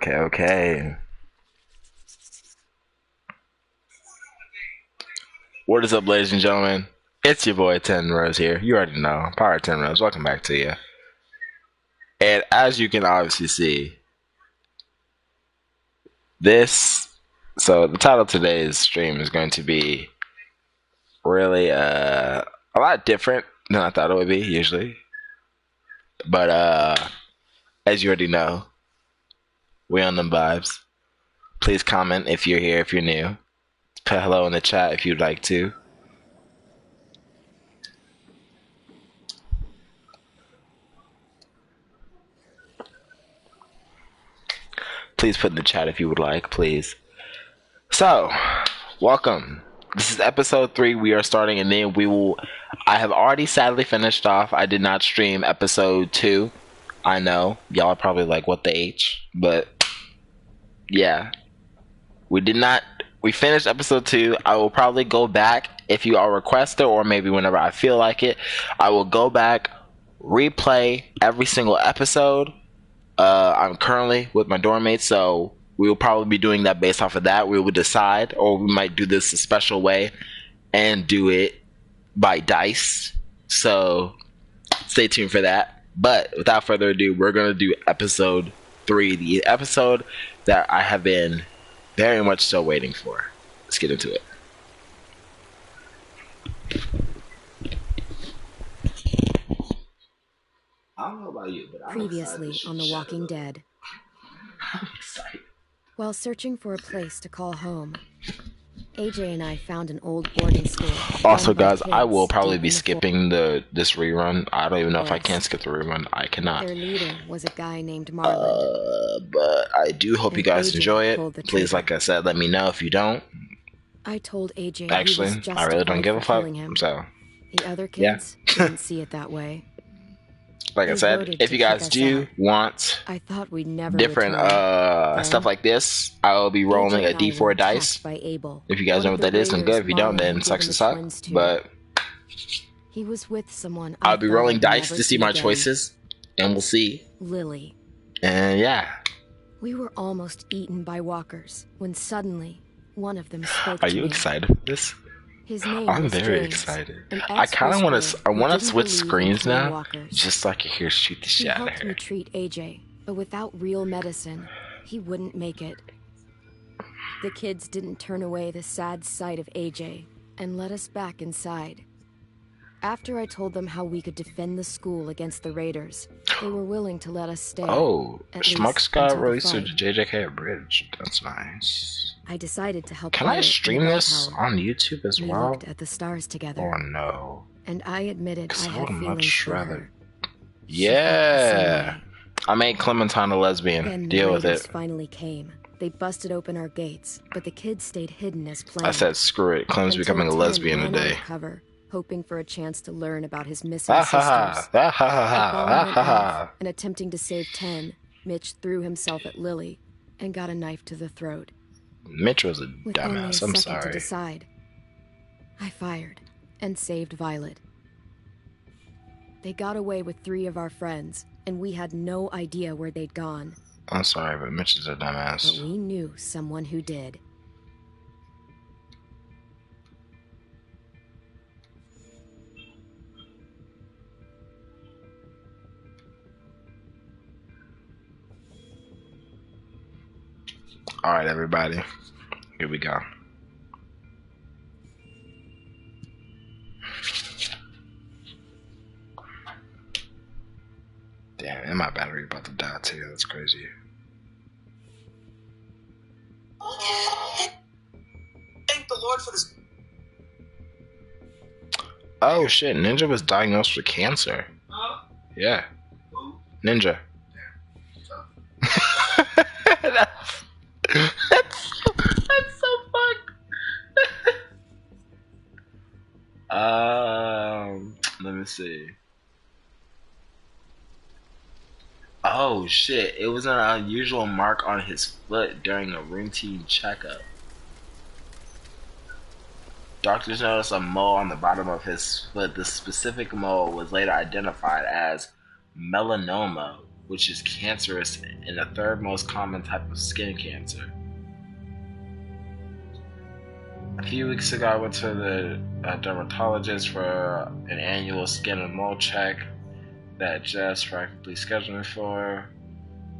Okay, okay. What is up, ladies and gentlemen? It's your boy 10 Rose here. You already know. Power 10 Rose. Welcome back to you. And as you can obviously see, this. So, the title of today's stream is going to be really a lot different than I thought it would be, usually. But, as you already know, we on them vibes. Please comment if you're here, if you're new. Put hello in the chat if you'd like to. Please put in the chat if you would like, please. So, welcome. This is episode 3. We are starting, and then we will. I have already sadly finished off. I did not stream episode 2. I know. Y'all are probably like, what the H? But, yeah. We did not. We finished episode 2. I will probably go back if you all request it, or maybe whenever I feel like it. I will go back, replay every single episode. I'm currently with my dorm mates, so we will probably be doing that based off of that. We will decide, or we might do this a special way and do it by dice. So stay tuned for that. But without further ado, we're going to do episode 3, the episode that I have been very much so waiting for. Let's get into it. I don't know about you, but I'm Previously on The Walking Dead. I'm excited. While searching for a place to call home, AJ and I found an old boarding school. Also, guys, I will probably be skipping this rerun. I don't even know if I can skip the rerun. I cannot. Their leader was a guy named Marlon. But I do hope you guys enjoy it. Please, like I said, let me know if you don't. I told AJ Actually, I really don't give a fuck. So, the other kids didn't see it that way. Like I said, if you guys do want I thought we'd never different stuff like this, I will be rolling a D4 dice. If you guys know what that is, then good. If you don't, then sucks to suck. But he was with someone. I'll be rolling dice to see my choices, and we'll see. Lily. And yeah. We were almost eaten by walkers when suddenly one of them spoke. Are you excited for this? His name I'm was very James, excited. I kind of want to. I want to switch screens now, walkers. just so I can hear shoot the shit out of He helped me her. treat AJ, but without real medicine, he wouldn't make it. The kids didn't turn away the sad sight of AJ and let us back inside. After I told them how we could defend the school against the raiders, they were willing to let us stay. Oh, Schmucks got until the released to the fight. JJK Abridged. That's nice. I decided to help. Can I Violet stream in the this bell tower. on YouTube as We well? looked at the stars together, Or no? and I admitted I Because I had would feelings much for rather. her. She felt the Yeah. same way. I made Clementine a lesbian. Then the Deal with raiders it. finally came. They busted open our gates, but the kids stayed hidden as planned. I said, screw it. Clem's Until becoming a Tim lesbian ran out today. of cover, hoping for a chance to learn about his missing Ah ha ha. sisters. Ah ha ha The ha. bomb Ah went ha off, ha. and attempting to save 10, Mitch threw himself at Lily and got a knife to the throat. Mitch was a With only a dumbass. I'm second to sorry. decide, I fired and saved Violet. They got away with 3 of our friends, and we had no idea where they'd gone. I'm sorry, but Mitch is a But dumbass. we knew someone who did. Alright, everybody. Here we go. Damn, and my battery about to die too. That's crazy. Thank the Lord for this. Oh shit, Ninja was diagnosed with cancer. Huh? Yeah. Who? Ninja. that's, that's so fucked. Let me see. Oh shit, it was an unusual mark on his foot during a routine checkup. Doctors noticed a mole on the bottom of his foot. The specific mole was later identified as melanoma, which is cancerous and the third most common type of skin cancer. A few weeks ago, I went to the dermatologist for an annual skin and mole check that Jess practically scheduled me for.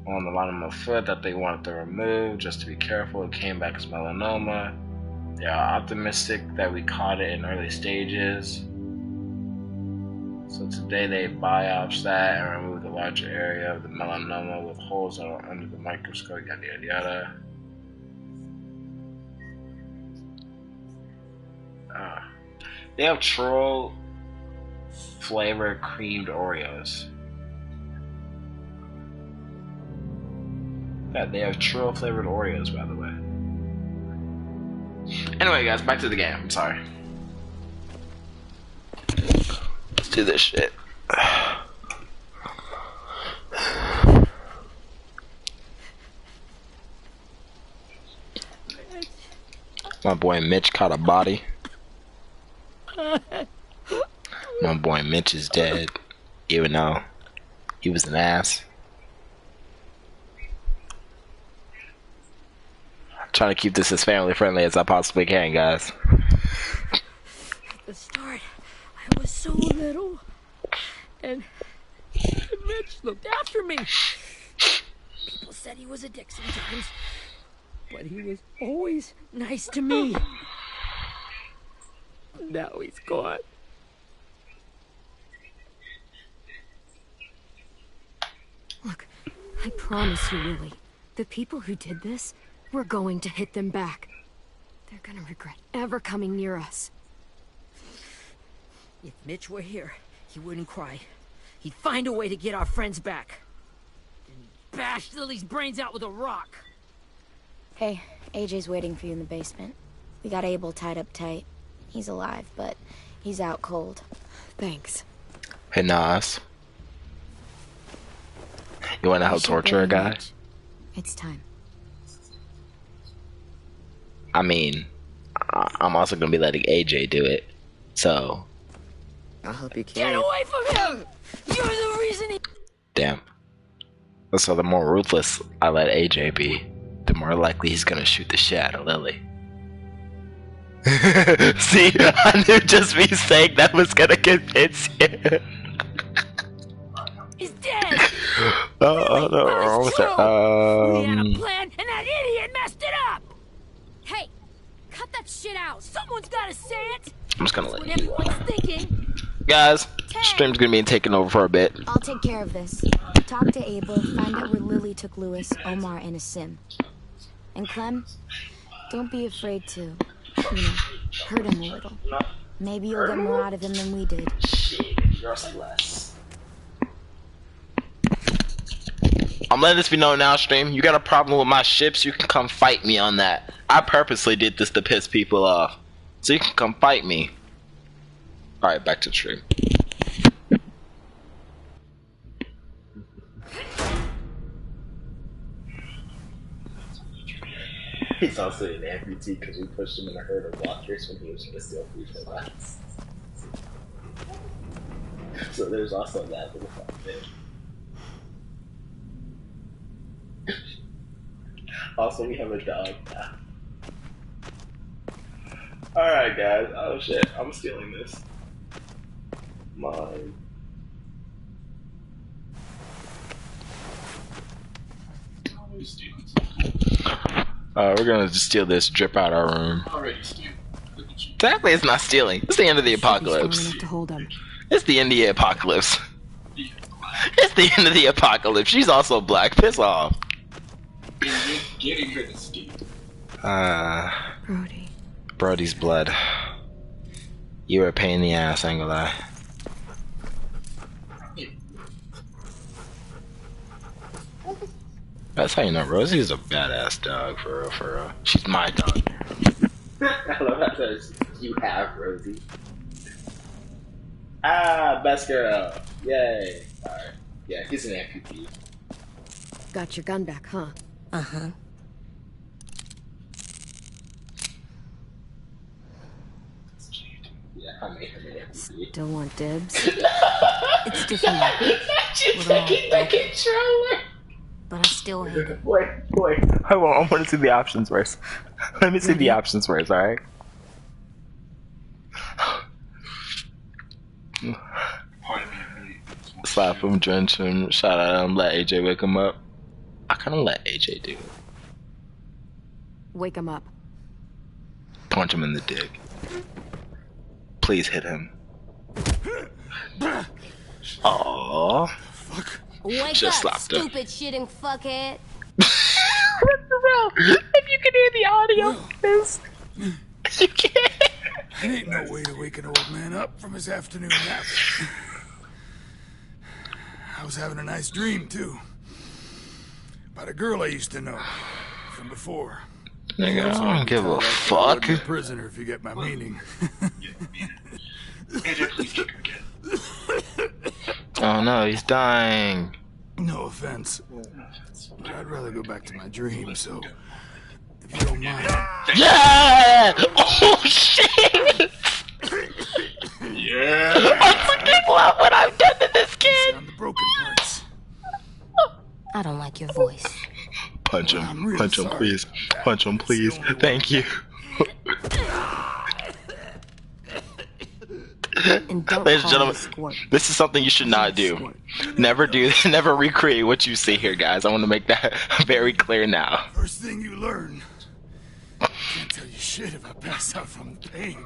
On the line of my foot that they wanted to remove, just to be careful, it came back as melanoma. They are optimistic that we caught it in early stages. So today they biopsed that and removed the larger area of the melanoma with holes that are under the microscope, yada yada yada. They have churro flavored creamed Oreos. Yeah, they have churro flavored Oreos, by the way. Anyway, guys, back to the game. I'm sorry. Let's do this shit. My boy Mitch caught a body. My boy Mitch is dead, even though he was an ass. I'm trying to keep this as family friendly as I possibly can, guys. At the start, I was so little, and Mitch looked after me. People said he was a dick sometimes, but he was always nice to me. Now he's gone. Look, I promise you, Willie, the people who did this, we're going to hit them back. They're gonna regret ever coming near us. If Mitch were here, he wouldn't cry. He'd find a way to get our friends back. Then he'd bash Lily's brains out with a rock. Hey, AJ's waiting for you in the basement. We got Abel tied up tight. He's alive, but he's out cold. Thanks. Hey, Nas. You wanna help torture a guy? It's time. I mean, I'm also gonna be letting AJ do it, so. I'll help you Get carry. away from him! You're the reason he... Damn. So the more ruthless I let AJ be, the more likely he's gonna shoot the shit out of Lily. See, I knew just me saying that was gonna convince you. He's dead! Oh, no, Well, it's almost true. We had a there. plan, and that idiot messed it up! Hey, cut that shit out. Someone's gotta say it! I'm just gonna What let you. everyone's thinking. Guys, stream's gonna be taken over for a bit. I'll take care of this. Talk to Abel, find out where Lily took Lewis, Omar, and a sim. And Clem, don't be afraid to, hurt him a little. Maybe you'll get more out of him than we did. I'm letting this be known now, stream. You got a problem with my ships, you can come fight me on that. I purposely did this to piss people off. So you can come fight me. Alright, back to the stream. He's also an amputee because we pushed him in a herd of walkers when he was trying to steal food from us. So there's also that little thing. Also, we have a dog now. Alright, guys. Oh shit, I'm stealing this. Mine. We're gonna just steal this, drip out our room. Exactly, it's not stealing. It's the end of the apocalypse. To hold him. It's the end of the apocalypse. It's the end of the apocalypse. She's also black. Piss off. Getting her to steal. Brody. Brody's blood. You were a pain in the ass, I ain't gonna lie. That's how you know Rosie's a badass dog, for real, for real. She's my dog. I love how says you have Rosie. Ah, best girl. Yay. Alright. Yeah, he's an amputee. Got your gun back, huh? Uh-huh. Yeah. Still want dibs? It's different. She's We're all taking the broken. controller. But I still hate it. Wait. I want to see the options first. Let me see the options first, alright? Slap him, drench him, shout at him, let AJ wake him up. I kind of let AJ do it. Wake him up. Punch him in the dick. Please hit him. Aww. Wake Just up, slapped him. stupid shitting fuckhead. Bro, if you can hear the audio, this. You can't. It ain't no way to wake an old man up from his afternoon nap. I was having a nice dream, too. About a girl I used to know from before. Nigga, I don't give a fuck. A prisoner, if you get my meaning. AJ, please kick her again. Oh no, he's dying. No offense. But I'd rather go back to my dream, so if you don't mind. Yeah! Oh shit! Yeah. I fucking love what I've done to this kid! On the broken parts. I don't like your voice. Punch I'm him. really Punch him, sorry. please. Punch him, please. It's the only Thank you. And don't Ladies and call gentlemen, me squirt. this is something you should not do. Never recreate what you see here, guys. I want to make that very clear now. First thing you learn. I can't tell you shit if I pass out from the pain.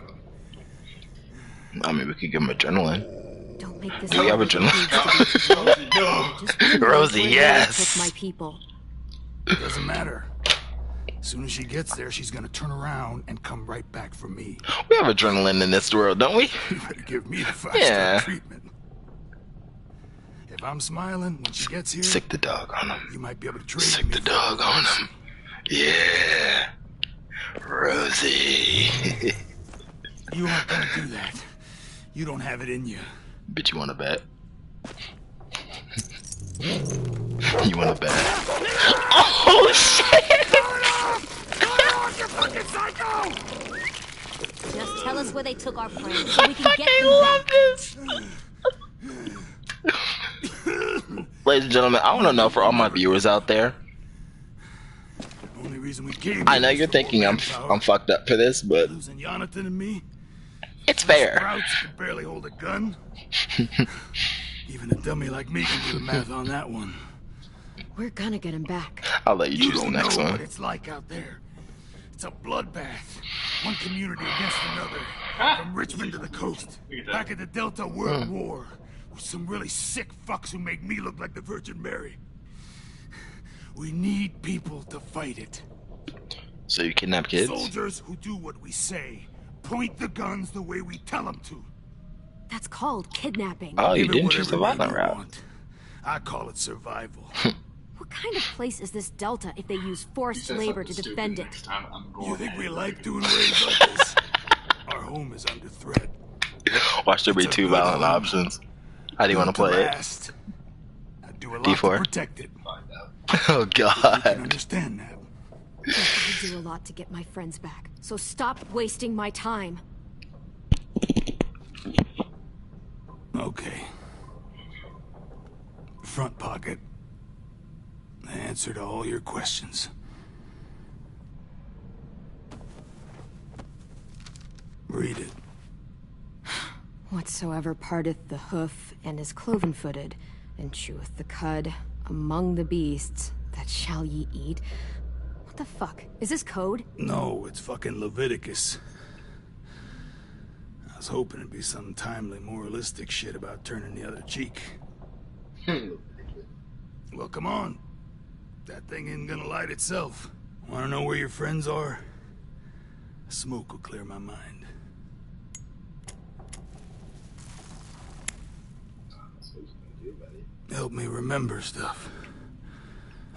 I mean, we could give him adrenaline. Don't make this. Do we have harder than it adrenaline? needs to be. Just remember Rosie, where yes. Lily took my people. Doesn't matter. As soon as she gets there, she's gonna turn around and come right back for me. We have adrenaline in this world, don't we? You better give me the five-star Yeah. treatment. If I'm smiling when she gets here, Sick the dog on him. you might be able to trade Sick me the for dog a on horse. him. Yeah. Rosie. You aren't gonna do that. You don't have it in you. Bitch, you wanna bet? You wanna bet? Oh shit! Just tell us where they took our friends so we can get I them love back. this! Ladies and gentlemen, I wanna know for all my viewers out there. Only reason we came I know here you're was for thinking more I'm manpower. fucked up for this, but Losing Jonathan and me. it's fair. Sprouts can barely hold a gun. Even a dummy like me can do the math on that one. We're gonna get him back. I'll let you You choose the don't next know what one. it's like out there. It's a bloodbath. One community against another. From Richmond to the coast. Back at the Delta World War. With some really sick fucks who make me look like the Virgin Mary. We need people to fight it. So you kidnap kids? Soldiers who do what we say. Point the guns the way we tell them to. That's called kidnapping. Oh, you Give it didn't choose the whatever violent name you route. want. I call it survival. What kind of place is this Delta if they use forced labor to defend it? Next time I'm going You think we there. like doing raids like this? Our home is under threat. Watch there be two violent options. How do you want to play it? Last. I do a lot D4? to protect it. Oh You can god. understand that. I do a lot to get my friends back, so stop wasting my time. Okay. Front pocket. The answer to all your questions. Read it. Whatsoever parteth the hoof and is cloven-footed, and cheweth the cud among the beasts, that shall ye eat. What the fuck? Is this code? No, it's fucking Leviticus. I was hoping it'd be some timely moralistic shit about turning the other cheek. Well, come on. That thing ain't gonna light itself. Wanna know where your friends are? Smoke will clear my mind. Help me remember stuff.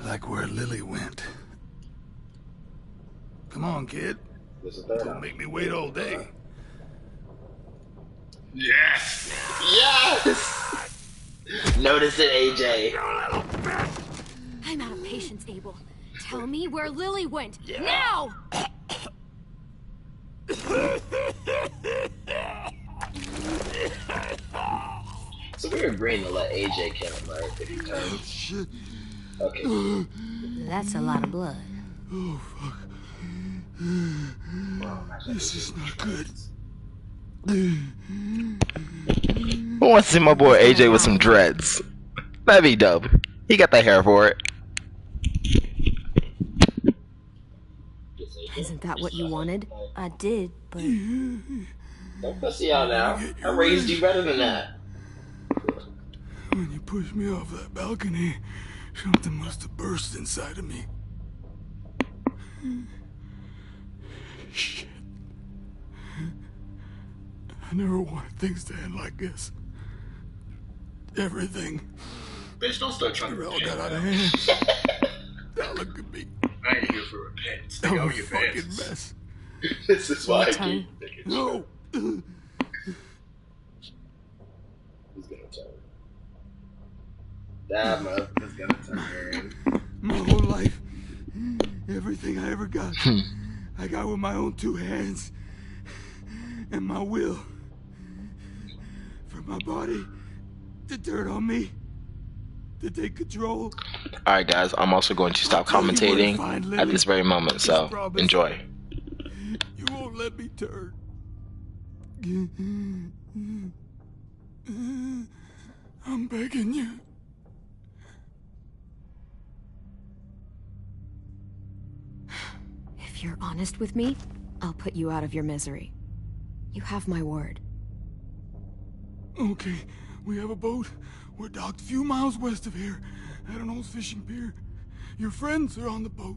Like where Lily went. Come on, kid. Don't make me wait all day. Yes! Yes! Notice it, AJ. I'm out of patience, Abel. Tell me where Lily went. Now! So we're agreeing to let AJ kill him, right? If he Oh, turns. shit. Okay. That's a lot of blood. Oh, fuck. This is not good. Who wants to see my boy AJ with some dreads? That'd be dope. He got the hair for it. Isn't that what you wanted? I did, but Don't pussy out now. Get I your raised wish. you better than that. When you pushed me off that balcony, something must have burst inside of me. Shit. I never wanted things to end like this. Everything. Bitch, don't start trying to It all repent. got out of hand. Now look at me. I ain't here for repentance. I'm Nigga, owe a your fucking advances. mess. This is why I keep turn. thinking. No. Who's gonna turn? That motherfucker's gonna turn. My whole life, everything I ever got, I got with my own two hands and my will. For my body to turn on me, to take control. Alright, guys, I'm also going to stop I'll tell you where to commentating find at Lily. this very moment, so Just promise. enjoy. You won't let me turn. I'm begging you. If you're honest with me, I'll put you out of your misery. You have my word. Okay, we have a boat. We're docked a few miles west of here at an old fishing pier. Your friends are on the boat.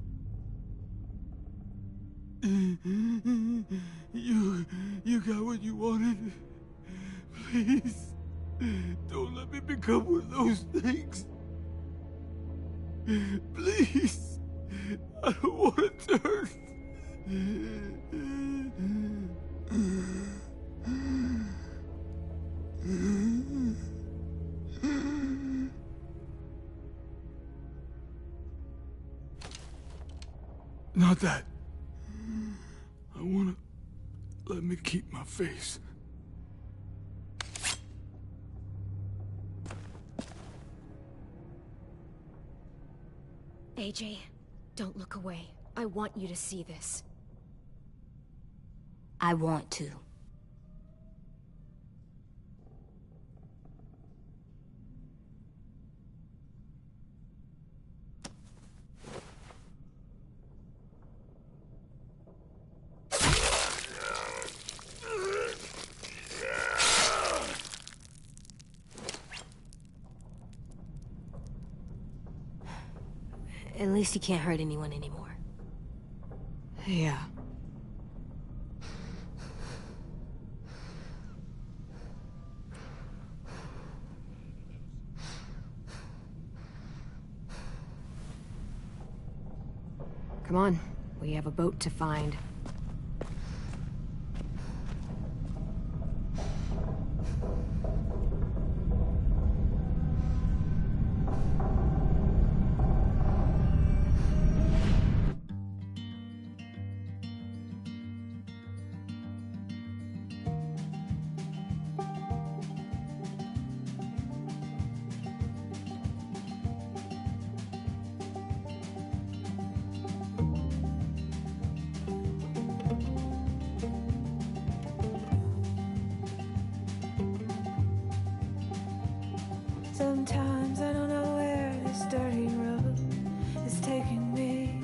You got what you wanted. Please, don't let me become one of those things. Please, I don't want to turn. Not that. I wanna let me keep my face. AJ, don't look away. I want you to see this. I want to. At least you can't hurt anyone anymore. Yeah. Come on, we have a boat to find. Sometimes I don't know where this dirty road is taking me.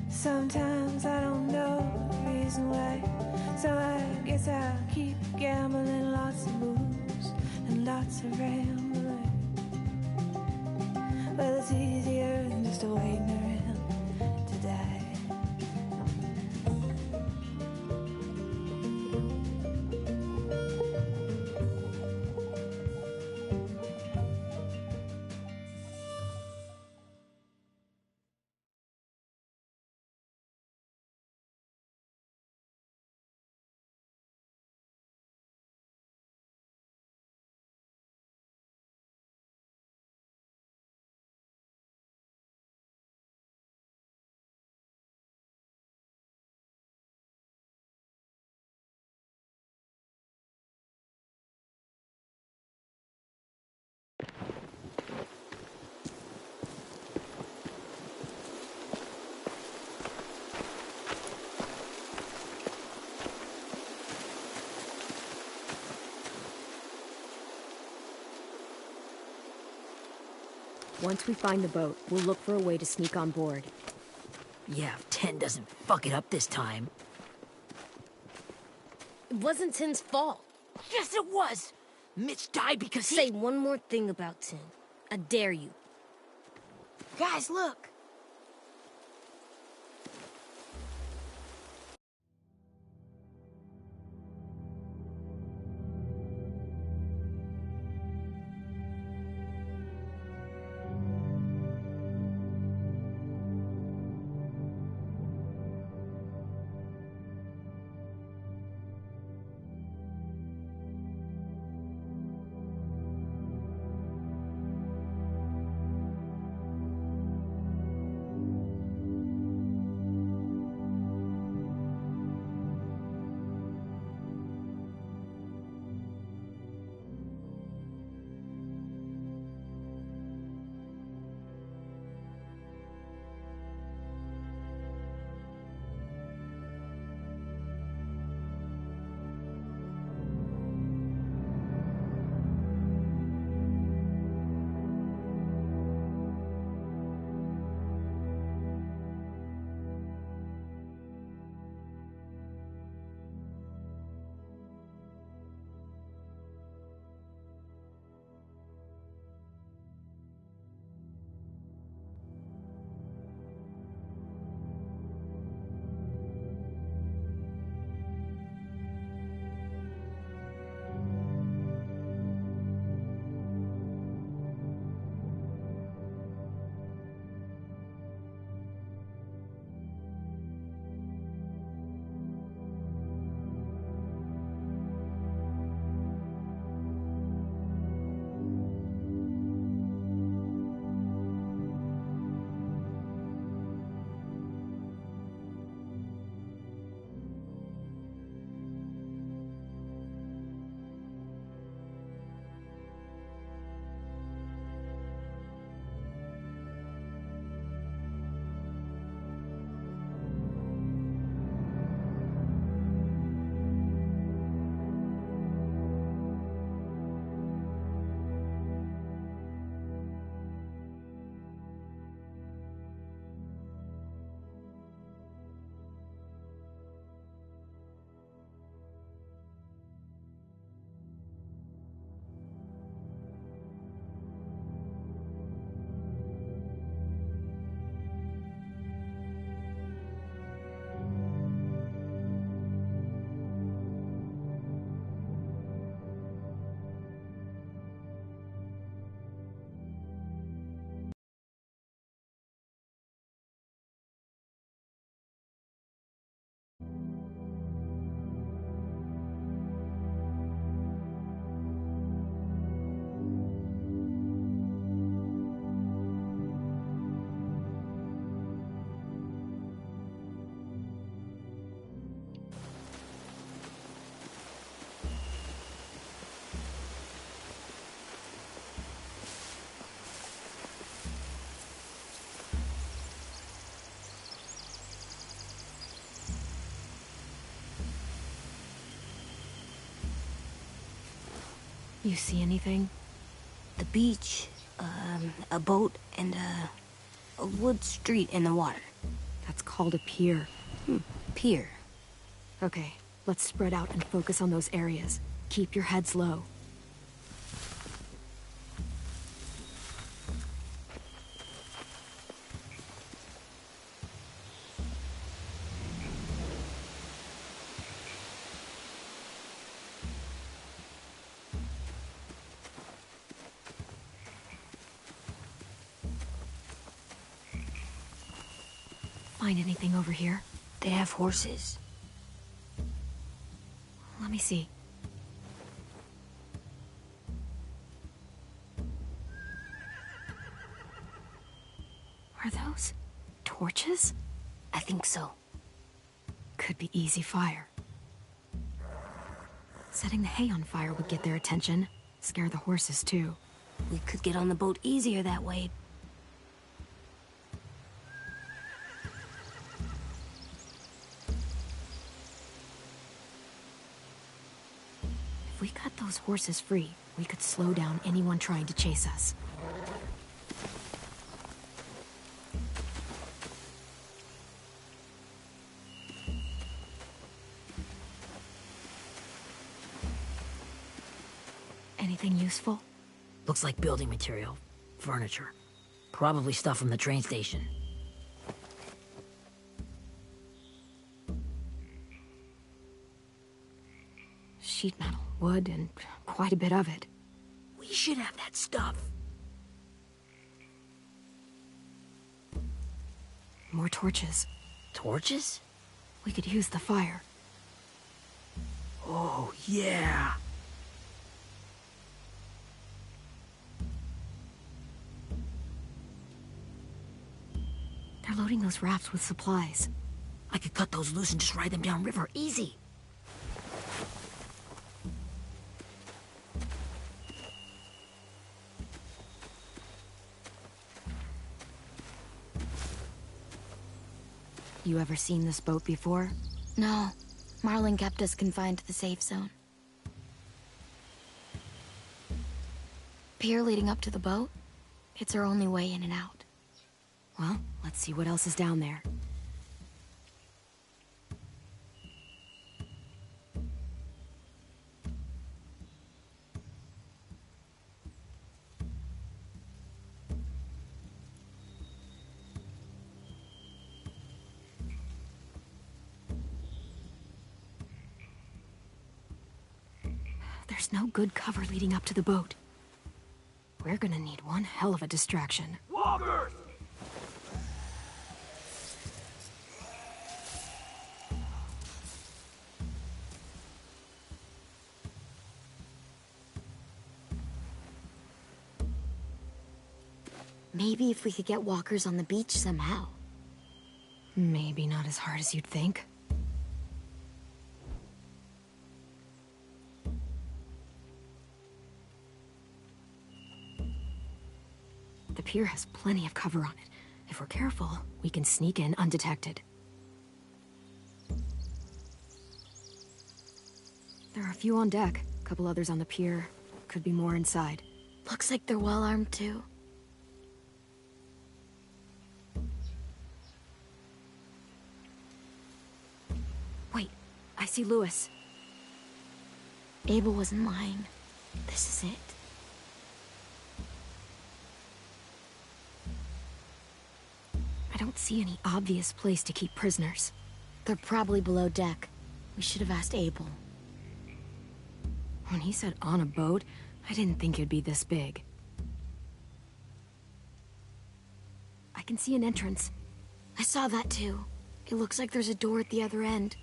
Sometimes I don't know the reason why. So I guess I'll keep gambling, lots of moves and lots of rambling. Well, it's easier than just waiting around to die. Once we find the boat, we'll look for a way to sneak on board. Yeah, if 10 doesn't fuck it up this time. It wasn't Tin's fault. Yes, it was! Mitch died because he— Say one more thing about Tin. I dare you. Guys, look! You see anything? The beach, a boat, and a wood street in the water. That's called a pier. Pier. Okay, let's spread out and focus on those areas. Keep your heads low. Find anything over here? They have horses. Let me see. Are those torches? I think so. Could be easy fire. Setting the hay on fire would get their attention. Scare the horses, too. We could get on the boat easier that way. If we cut those horses free, we could slow down anyone trying to chase us. Anything useful? Looks like building material. Furniture. Probably stuff from the train station. Sheet metal, wood, and quite a bit of it. We should have that stuff. More torches. Torches? We could use the fire. Oh, yeah. They're loading those rafts with supplies. I could cut those loose and just ride them downriver. Easy. You ever seen this boat before? No. Marlin kept us confined to the safe zone. Pier leading up to the boat? It's our only way in and out. Well, let's see what else is down there. There's no good cover leading up to the boat. We're gonna need one hell of a distraction. Walkers! Maybe if we could get walkers on the beach somehow. Maybe not as hard as you'd think. The pier has plenty of cover on it. If we're careful, we can sneak in undetected. There are a few on deck, a couple others on the pier. Could be more inside. Looks like they're well armed too. Wait, I see Lewis. Abel wasn't lying. This is it. I don't see any obvious place to keep prisoners. They're probably below deck. We should have asked Abel. When he said on a boat, I didn't think it'd be this big. I can see an entrance. I saw that too. It looks like there's a door at the other end.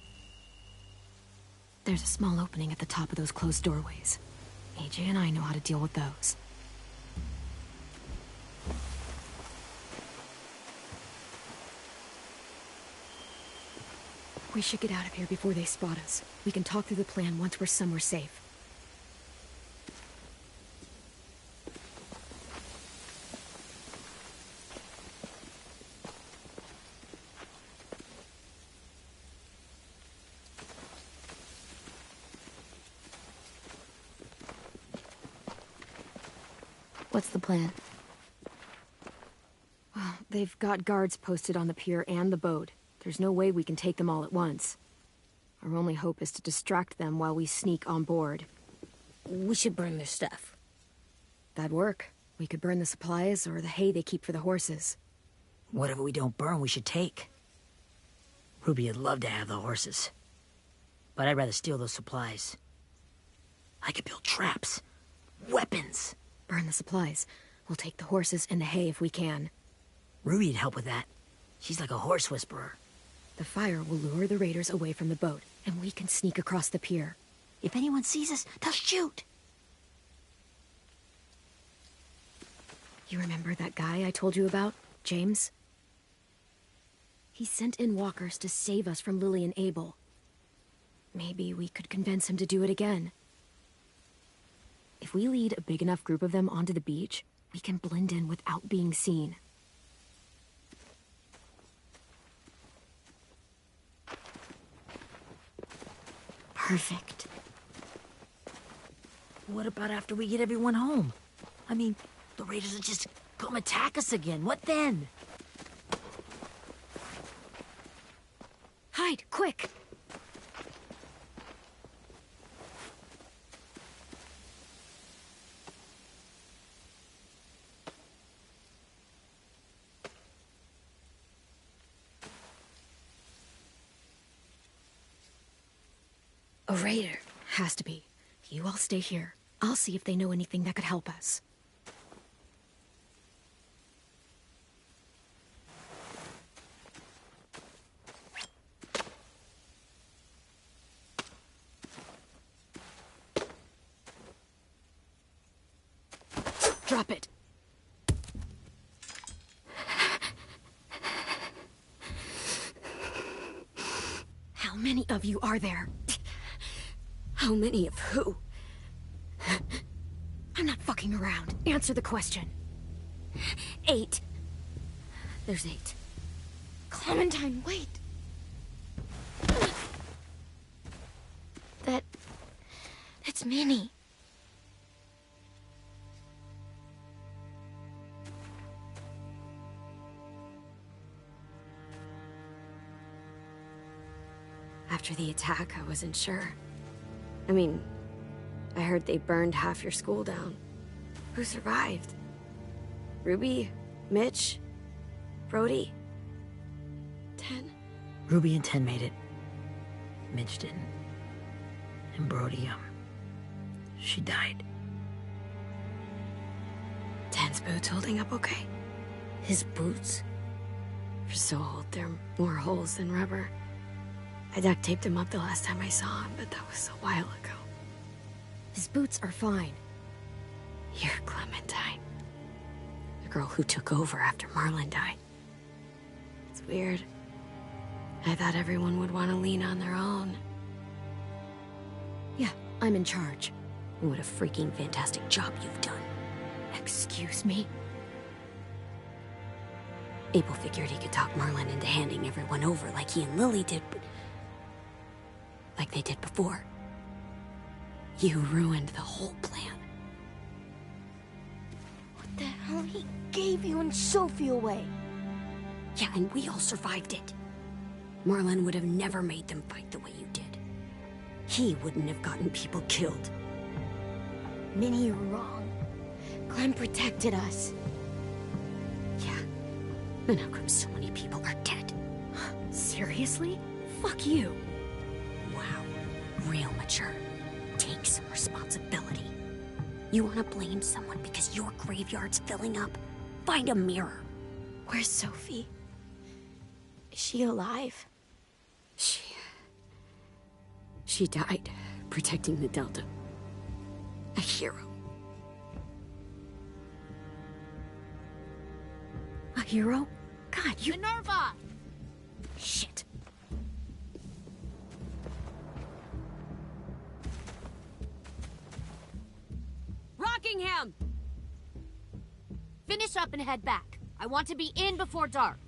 There's a small opening at the top of those closed doorways. AJ and I know how to deal with those. We should get out of here before they spot us. We can talk through the plan once we're somewhere safe. What's the plan? Well, they've got guards posted on the pier and the boat. There's no way we can take them all at once. Our only hope is to distract them while we sneak on board. We should burn their stuff. That'd work. We could burn the supplies or the hay they keep for the horses. Whatever we don't burn, we should take. Ruby would love to have the horses. But I'd rather steal those supplies. I could build traps. Weapons. Burn the supplies. We'll take the horses and the hay if we can. Ruby'd help with that. She's like a horse whisperer. The fire will lure the raiders away from the boat, and we can sneak across the pier. If anyone sees us, they'll shoot. You remember that guy I told you about, James? He sent in walkers to save us from Lily and Abel. Maybe we could convince him to do it again. If we lead a big enough group of them onto the beach, we can blend in without being seen. Perfect. What about after we get everyone home? I mean, the raiders will just come attack us again. What then? Hide, quick! A raider. Has to be. You all stay here. I'll see if they know anything that could help us. Drop it. How many of you are there? How many of who? I'm not fucking around. Answer the question. 8. There's 8. Clementine, wait. That's Minnie. After the attack, I wasn't sure. I mean, I heard they burned half your school down. Who survived? Ruby? Mitch? Brody? 10? Ruby and 10 made it. Mitch didn't. And Brody, she died. 10's boots holding up okay? His boots? They're so old, there are more holes than rubber. I duct taped him up the last time I saw him, but that was a while ago. His boots are fine. You're Clementine. The girl who took over after Marlon died. It's weird. I thought everyone would want to lean on their own. Yeah, I'm in charge. And what a freaking fantastic job you've done. Excuse me? Abel figured he could talk Marlon into handing everyone over like he and Lily did, but... like they did before. You ruined the whole plan. What the hell? He gave you and Sophie away. Yeah, and we all survived it. Marlon would have never made them fight the way you did. He wouldn't have gotten people killed. Minnie, you're wrong. Clem protected us. Yeah. And how come so many people are dead? Seriously? Fuck you. Wow. Real mature. Take some responsibility. You want to blame someone because your graveyard's filling up? Find a mirror. Where's Sophie? Is she alive? She died protecting the Delta. A hero. A hero? God, you... Minerva! Shit. Rockingham! Finish up and head back. I want to be in before dark.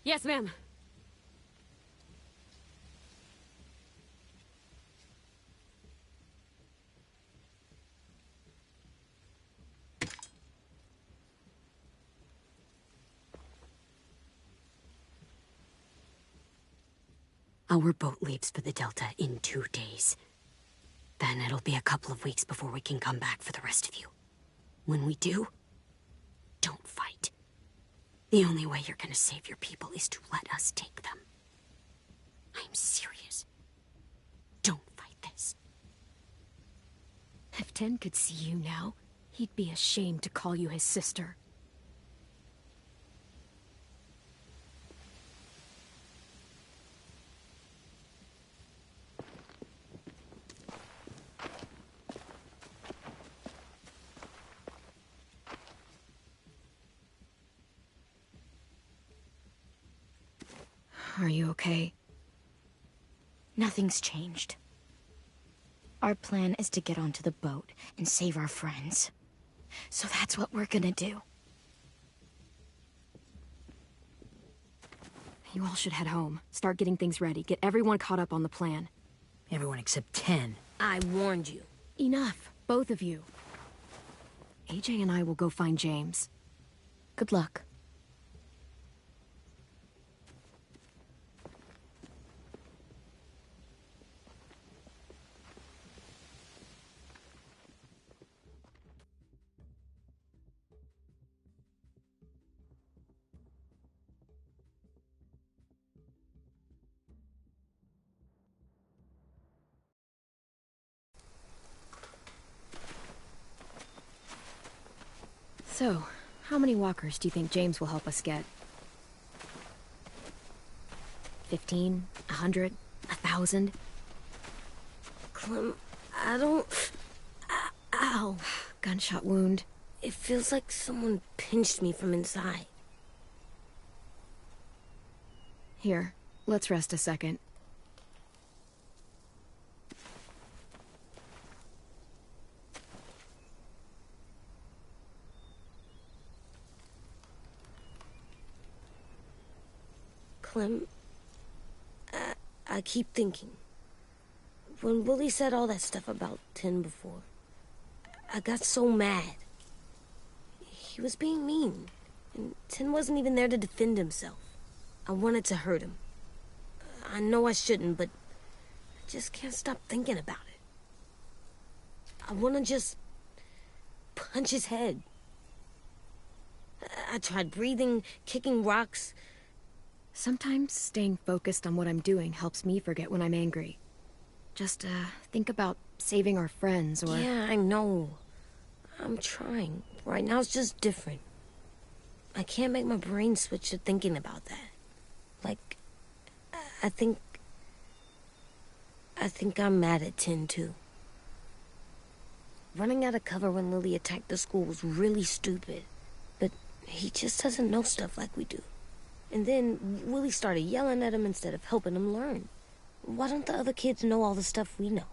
Yes, ma'am. Our boat leaves for the Delta in 2 days. Then it'll be a couple of weeks before we can come back for the rest of you. When we do, don't fight. The only way you're gonna save your people is to let us take them. I'm serious. Don't fight this. If 10 could see you now, he'd be ashamed to call you his sister. Are you okay? Nothing's changed. Our plan is to get onto the boat and save our friends. So that's what we're gonna do. You all should head home. Start getting things ready. Get everyone caught up on the plan. Everyone except 10. I warned you. Enough, both of you. AJ and I will go find James. Good luck. So, how many walkers do you think James will help us get? 15? 100? 1,000? Clem, I don't... Ow. Gunshot wound. It feels like someone pinched me from inside. Here, let's rest a second. Clem, I keep thinking. When Willie said all that stuff about Tin before, I got so mad. He was being mean, and Tin wasn't even there to defend himself. I wanted to hurt him. I know I shouldn't, but I just can't stop thinking about it. I want to just punch his head. I tried breathing, kicking rocks. Sometimes staying focused on what I'm doing helps me forget when I'm angry. Just, think about saving our friends, or... Yeah, I know. I'm trying. Right now it's just different. I can't make my brain switch to thinking about that. Like, I think I'm mad at Tin, too. Running out of cover when Lily attacked the school was really stupid. But he just doesn't know stuff like we do. And then Willie started yelling at him instead of helping him learn. Why don't the other kids know all the stuff we know?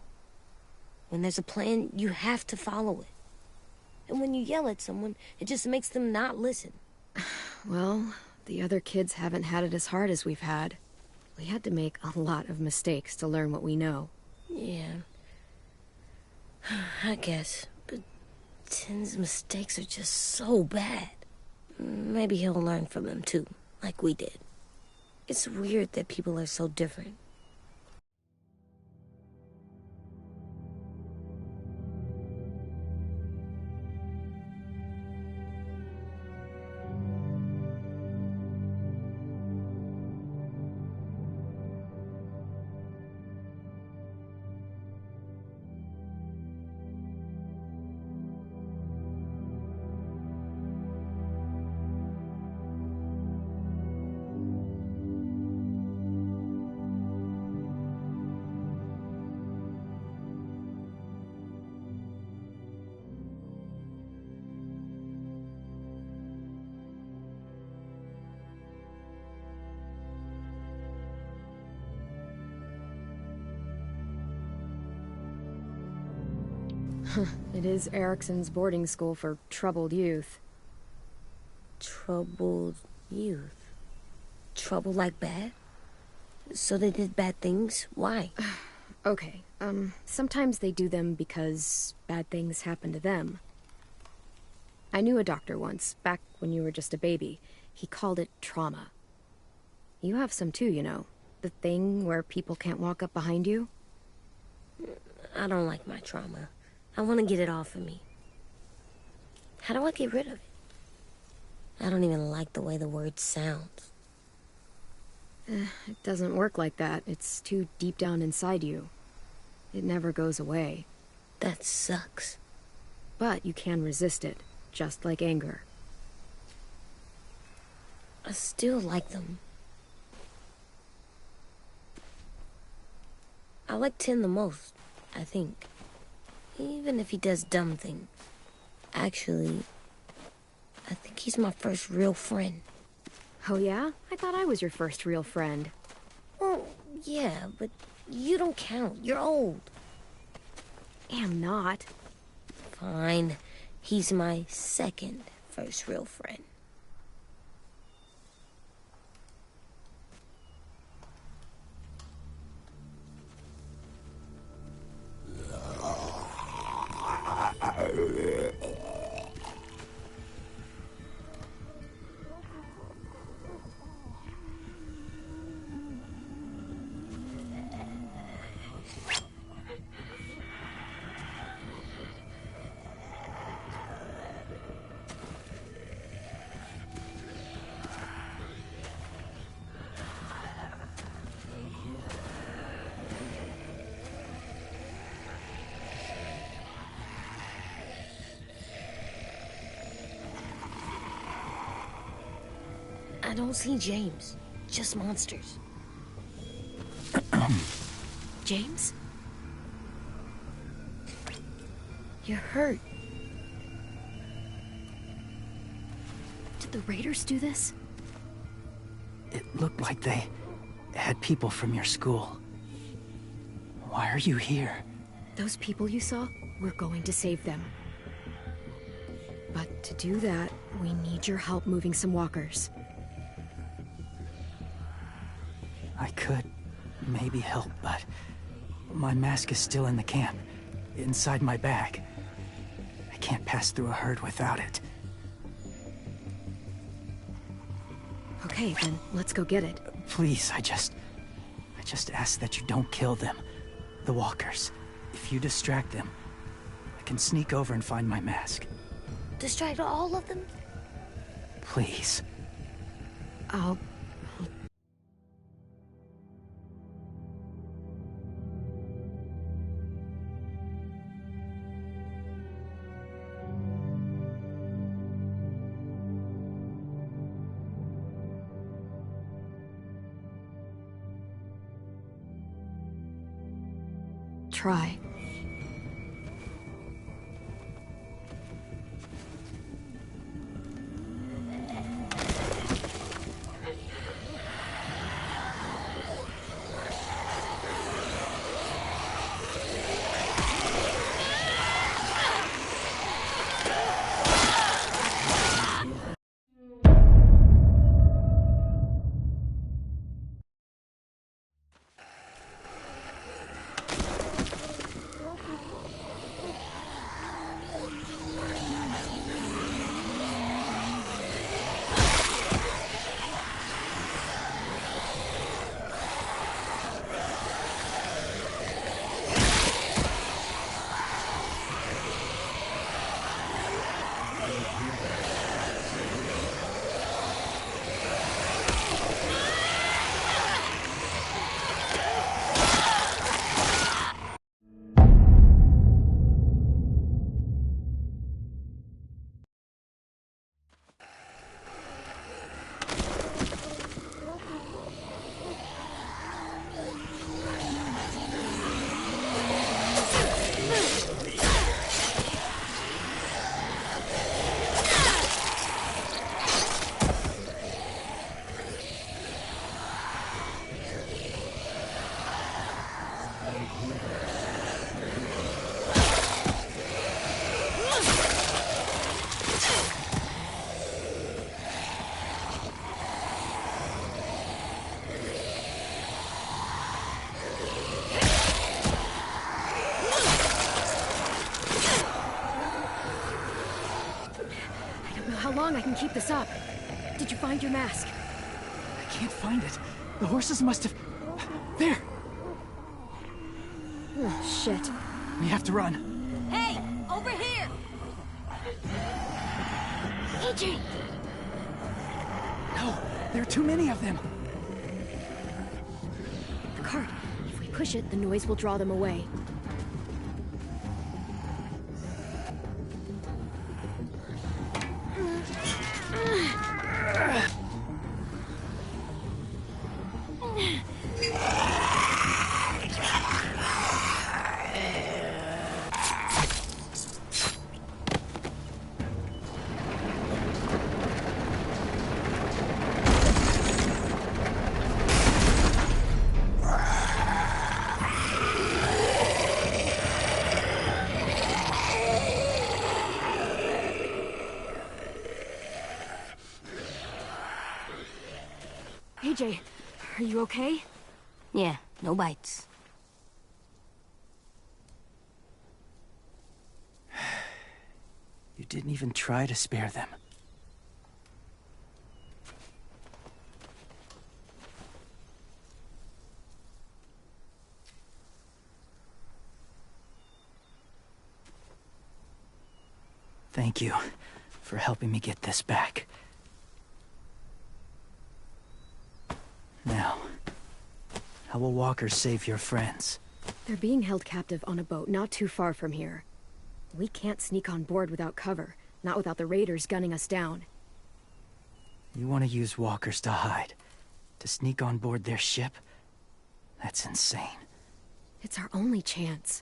When there's a plan, you have to follow it. And when you yell at someone, it just makes them not listen. Well, the other kids haven't had it as hard as we've had. We had to make a lot of mistakes to learn what we know. Yeah. I guess. But Tin's mistakes are just so bad. Maybe he'll learn from them too, like we did. It's weird that people are so different. It is Erickson's boarding school for troubled youth. Troubled youth? Trouble like bad? So they did bad things? Why? Okay, sometimes they do them because bad things happen to them. I knew a doctor once, back when you were just a baby. He called it trauma. You have some too, you know. The thing where people can't walk up behind you. I don't like my trauma. I want to get it off of me. How do I get rid of it? I don't even like the way the word sounds. It doesn't work like that. It's too deep down inside you. It never goes away. That sucks. But you can resist it, just like anger. I still like them. I like Tin the most, I think. Even if he does dumb things. Actually, I think he's my first real friend. Oh yeah? I thought I was your first real friend. Well, yeah, but you don't count. You're old. Am not. Fine. He's my second first real friend. don't see James. Just monsters. James? You're hurt. Did the raiders do this? It looked like they had people from your school. Why are you here? Those people you saw, we're going to save them. But to do that, we need your help moving some walkers. I could maybe help, but my mask is still in the camp, inside my bag. I can't pass through a herd without it. Okay, then let's go get it. Please, I just ask that you don't kill them. The walkers. If you distract them, I can sneak over and find my mask. Distract all of them? Please. I'll... try. How long I can keep this up? Did you find your mask? I can't find it. The horses must have... There! Oh, shit. We have to run. Hey! Over here! AJ! No, there are too many of them. The cart. If we push it, the noise will draw them away. AJ, are you okay? Yeah, no bites. You didn't even try to spare them. Thank you for helping me get this back. Now, how will walkers save your friends? They're being held captive on a boat not too far from here. We can't sneak on board without cover, not without the raiders gunning us down. You want to use walkers to hide? To sneak on board their ship? That's insane. It's our only chance.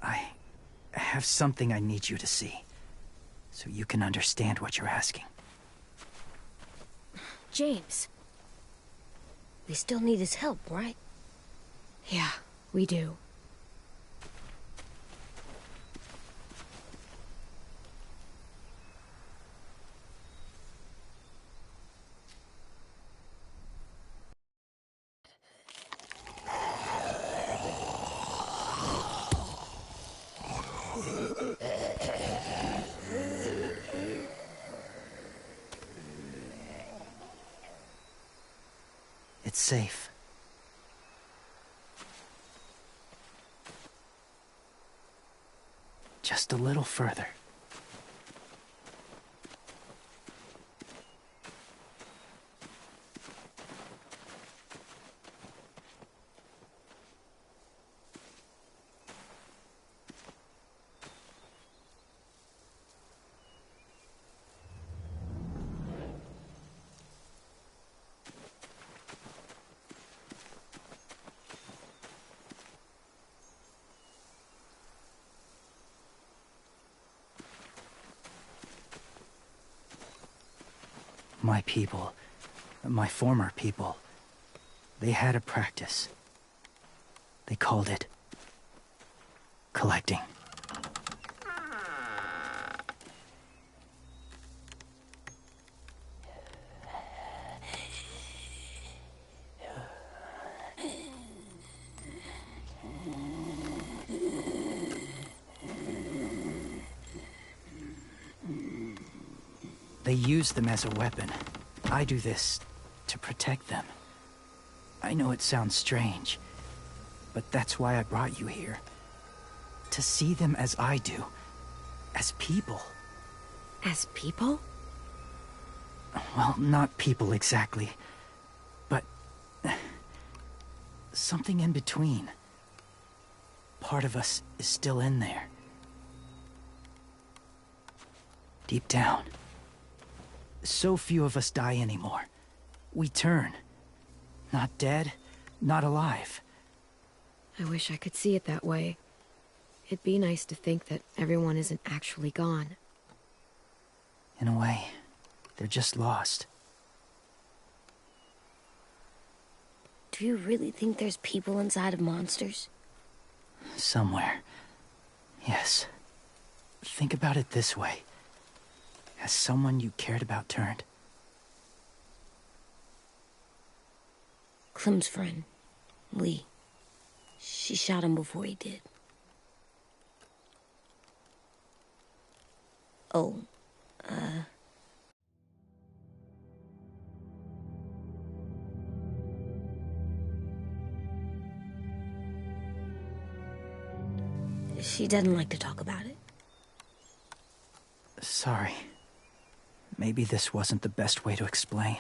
I have something I need you to see, so you can understand what you're asking. James. We still need his help, right? Yeah, we do. It's safe. Just a little further. My people, my former people, they had a practice. They called it collecting. They use them as a weapon. I do this to protect them. I know it sounds strange, but that's why I brought you here. To see them as I do. As people. As people? Well, not people exactly, but something in between. Part of us is still in there. Deep down. So few of us die anymore. We turn. Not dead, not alive. I wish I could see it that way. It'd be nice to think that everyone isn't actually gone. In a way, they're just lost. Do you really think there's people inside of monsters? Somewhere. Yes. Think about it this way. Has someone you cared about turned? Clem's friend, Lee. She shot him before he did. Oh, she doesn't like to talk about it. Sorry. Maybe this wasn't the best way to explain.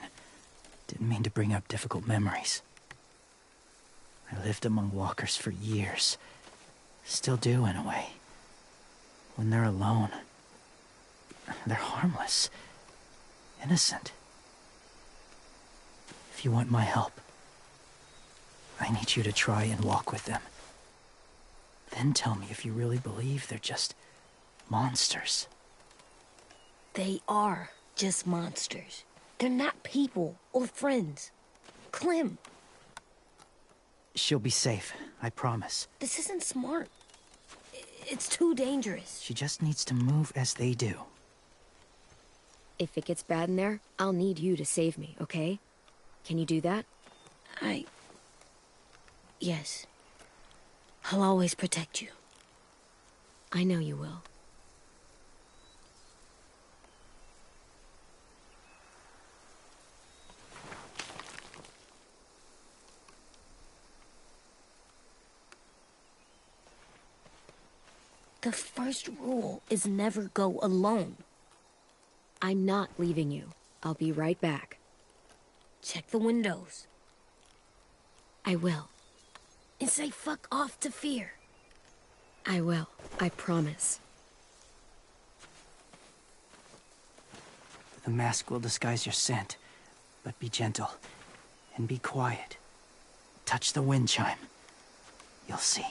Didn't mean to bring up difficult memories. I lived among walkers for years. Still do, in a way. When they're alone, they're harmless. Innocent. If you want my help, I need you to try and walk with them. Then tell me if you really believe they're just monsters. They are just monsters. They're not people or friends. Clem. She'll be safe, I promise. This isn't smart. It's too dangerous. She just needs to move as they do. If it gets bad in there, I'll need you to save me, okay? Can you do that? Yes. I'll always protect you. I know you will. The first rule is never go alone. I'm not leaving you. I'll be right back. Check the windows. I will. And say fuck off to fear. I will. I promise. The mask will disguise your scent, but be gentle and be quiet. Touch the wind chime. You'll see.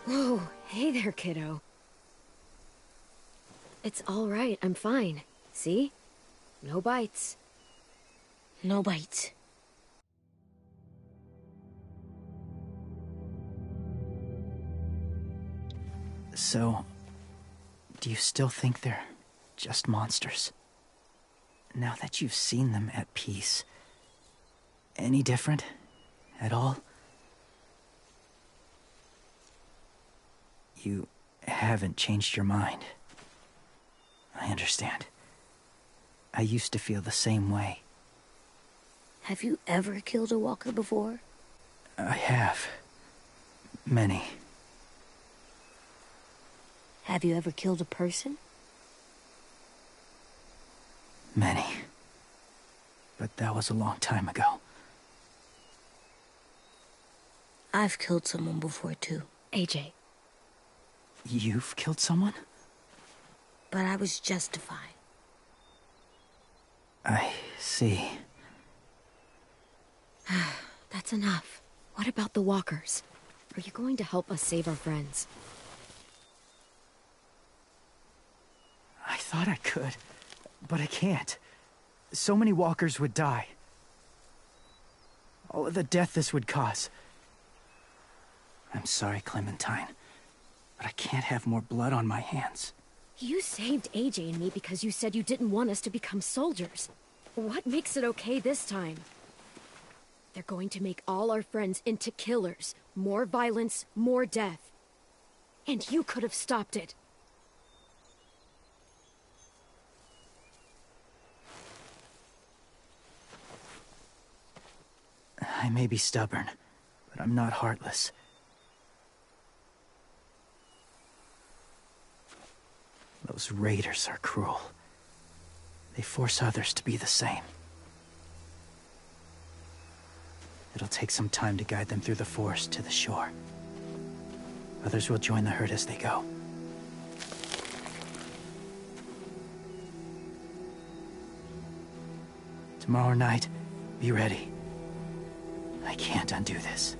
Whoa, hey there, kiddo. It's all right, I'm fine. See? No bites. No bites. So, do you still think they're just monsters? Now that you've seen them at peace, any different at all? You haven't changed your mind. I understand. I used to feel the same way. Have you ever killed a walker before? I have. Many. Have you ever killed a person? Many. But that was a long time ago. I've killed someone before, too. AJ. You've killed someone? But I was justified. I see. That's enough. What about the walkers? Are you going to help us save our friends? I thought I could, but I can't. So many walkers would die. All of the death this would cause. I'm sorry, Clementine, but I can't have more blood on my hands. You saved AJ and me because you said you didn't want us to become soldiers. What makes it okay this time? They're going to make all our friends into killers. More violence, more death. And you could have stopped it. I may be stubborn, but I'm not heartless. Those raiders are cruel. They force others to be the same. It'll take some time to guide them through the forest to the shore. Others will join the herd as they go. Tomorrow night, be ready. I can't undo this.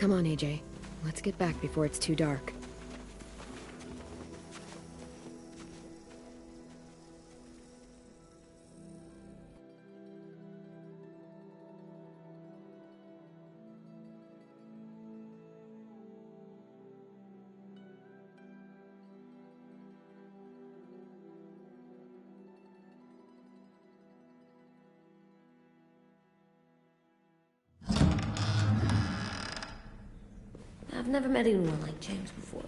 Come on, AJ. Let's get back before it's too dark. I've never met anyone like James before.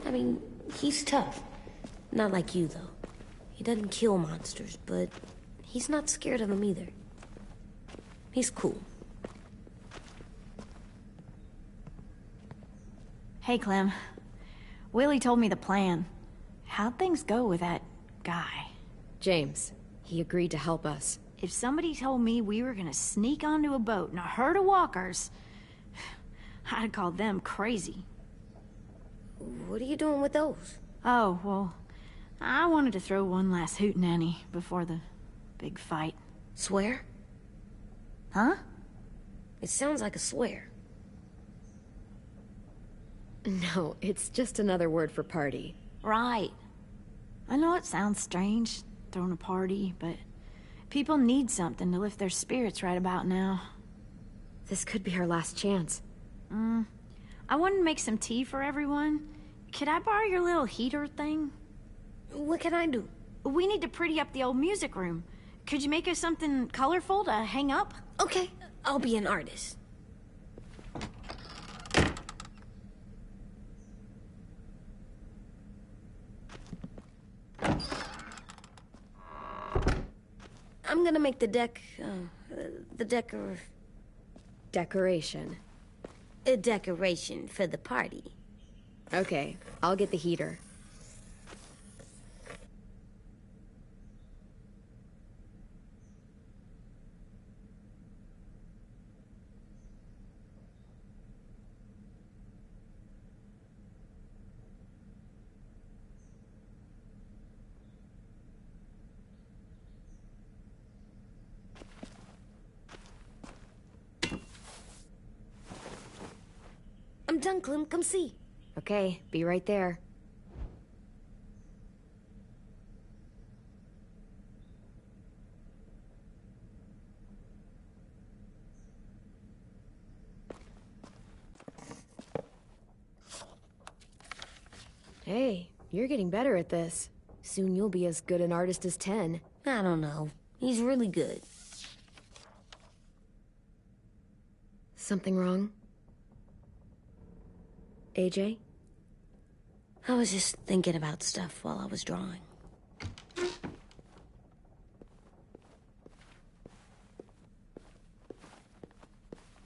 I mean, he's tough. Not like you, though. He doesn't kill monsters, but he's not scared of them either. He's cool. Hey, Clem. Willie told me the plan. How'd things go with that guy? James. He agreed to help us. If somebody told me we were gonna sneak onto a boat in a herd of walkers, I'd call them crazy. What are you doing with those? Oh, well, I wanted to throw one last hootenanny before the big fight. Swear? Huh? It sounds like a swear. No, it's just another word for party. Right. I know it sounds strange, throwing a party, but people need something to lift their spirits right about now. This could be our last chance. I wanted to make some tea for everyone. Could I borrow your little heater thing? What can I do? We need to pretty up the old music room. Could you make us something colorful to hang up? Okay, I'll be an artist. I'm gonna make the Decoration. a decoration for the party. Okay, I'll get the heater. I'm done, Clem. Come see. Okay, be right there. Hey, you're getting better at this. Soon you'll be as good an artist as 10. I don't know. He's really good. Something wrong? AJ? I was just thinking about stuff while I was drawing.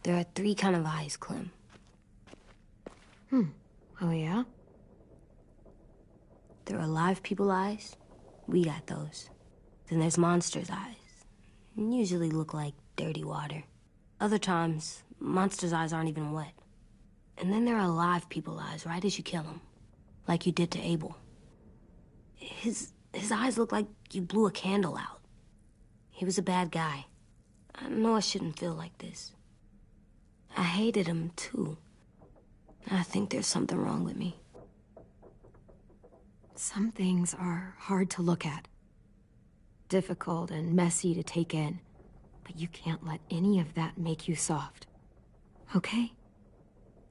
There are 3 kind of eyes, Clem. Oh yeah? There are live people eyes. We got those. Then there's monsters' eyes. Usually look like dirty water. Other times, monsters' eyes aren't even wet. And then there are live people eyes right as you kill them. Like you did to Abel. His eyes look like you blew a candle out. He was a bad guy. I know I shouldn't feel like this. I hated him, too. I think there's something wrong with me. Some things are hard to look at. Difficult and messy to take in. But you can't let any of that make you soft. Okay?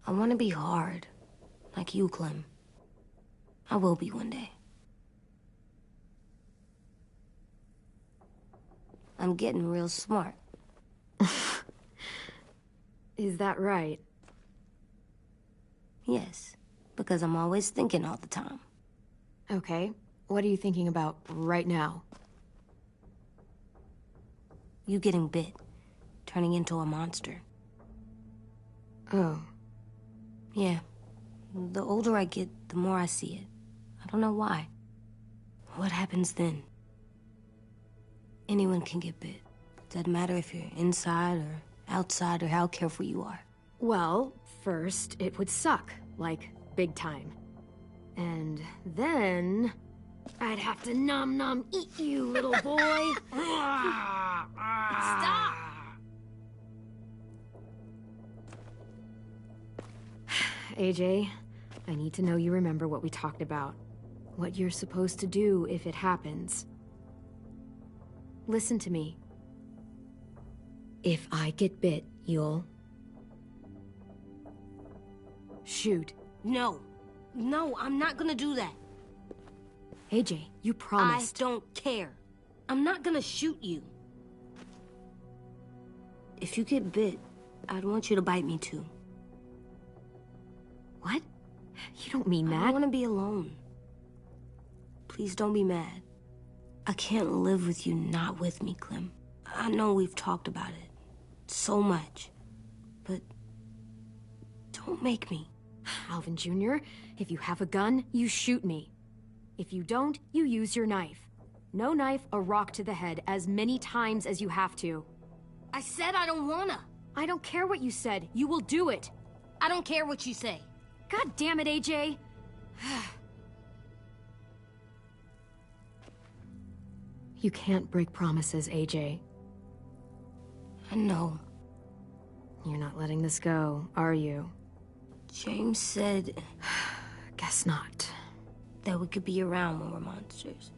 I want to be hard. Like you, Clem. I will be one day. I'm getting real smart. Is that right? Yes, because I'm always thinking all the time. Okay. What are you thinking about right now? You getting bit. Turning into a monster. Oh. Yeah. The older I get, the more I see it. I don't know why. What happens then? Anyone can get bit. Doesn't matter if you're inside or outside or how careful you are. Well, first, it would suck. Like, big time. And then... I'd have to nom eat you, little boy. Stop! AJ, I need to know you remember what we talked about. What you're supposed to do if it happens. Listen to me. If I get bit, you'll... shoot. No. No, I'm not gonna do that. AJ, you promised. I don't care. I'm not gonna shoot you. If you get bit, I'd want you to bite me too. What? You don't mean that. I want to be alone. Please don't be mad. I can't live with you not with me, Clem. I know we've talked about it so much, but don't make me. Alvin Jr., if you have a gun, you shoot me. If you don't, you use your knife. No knife, a rock to the head as many times as you have to. I said I don't wanna. I don't care what you said. You will do it. I don't care what you say. God damn it, AJ. You can't break promises, AJ. I know. You're not letting this go, are you? James said... Guess not. That we could be around when we're monsters.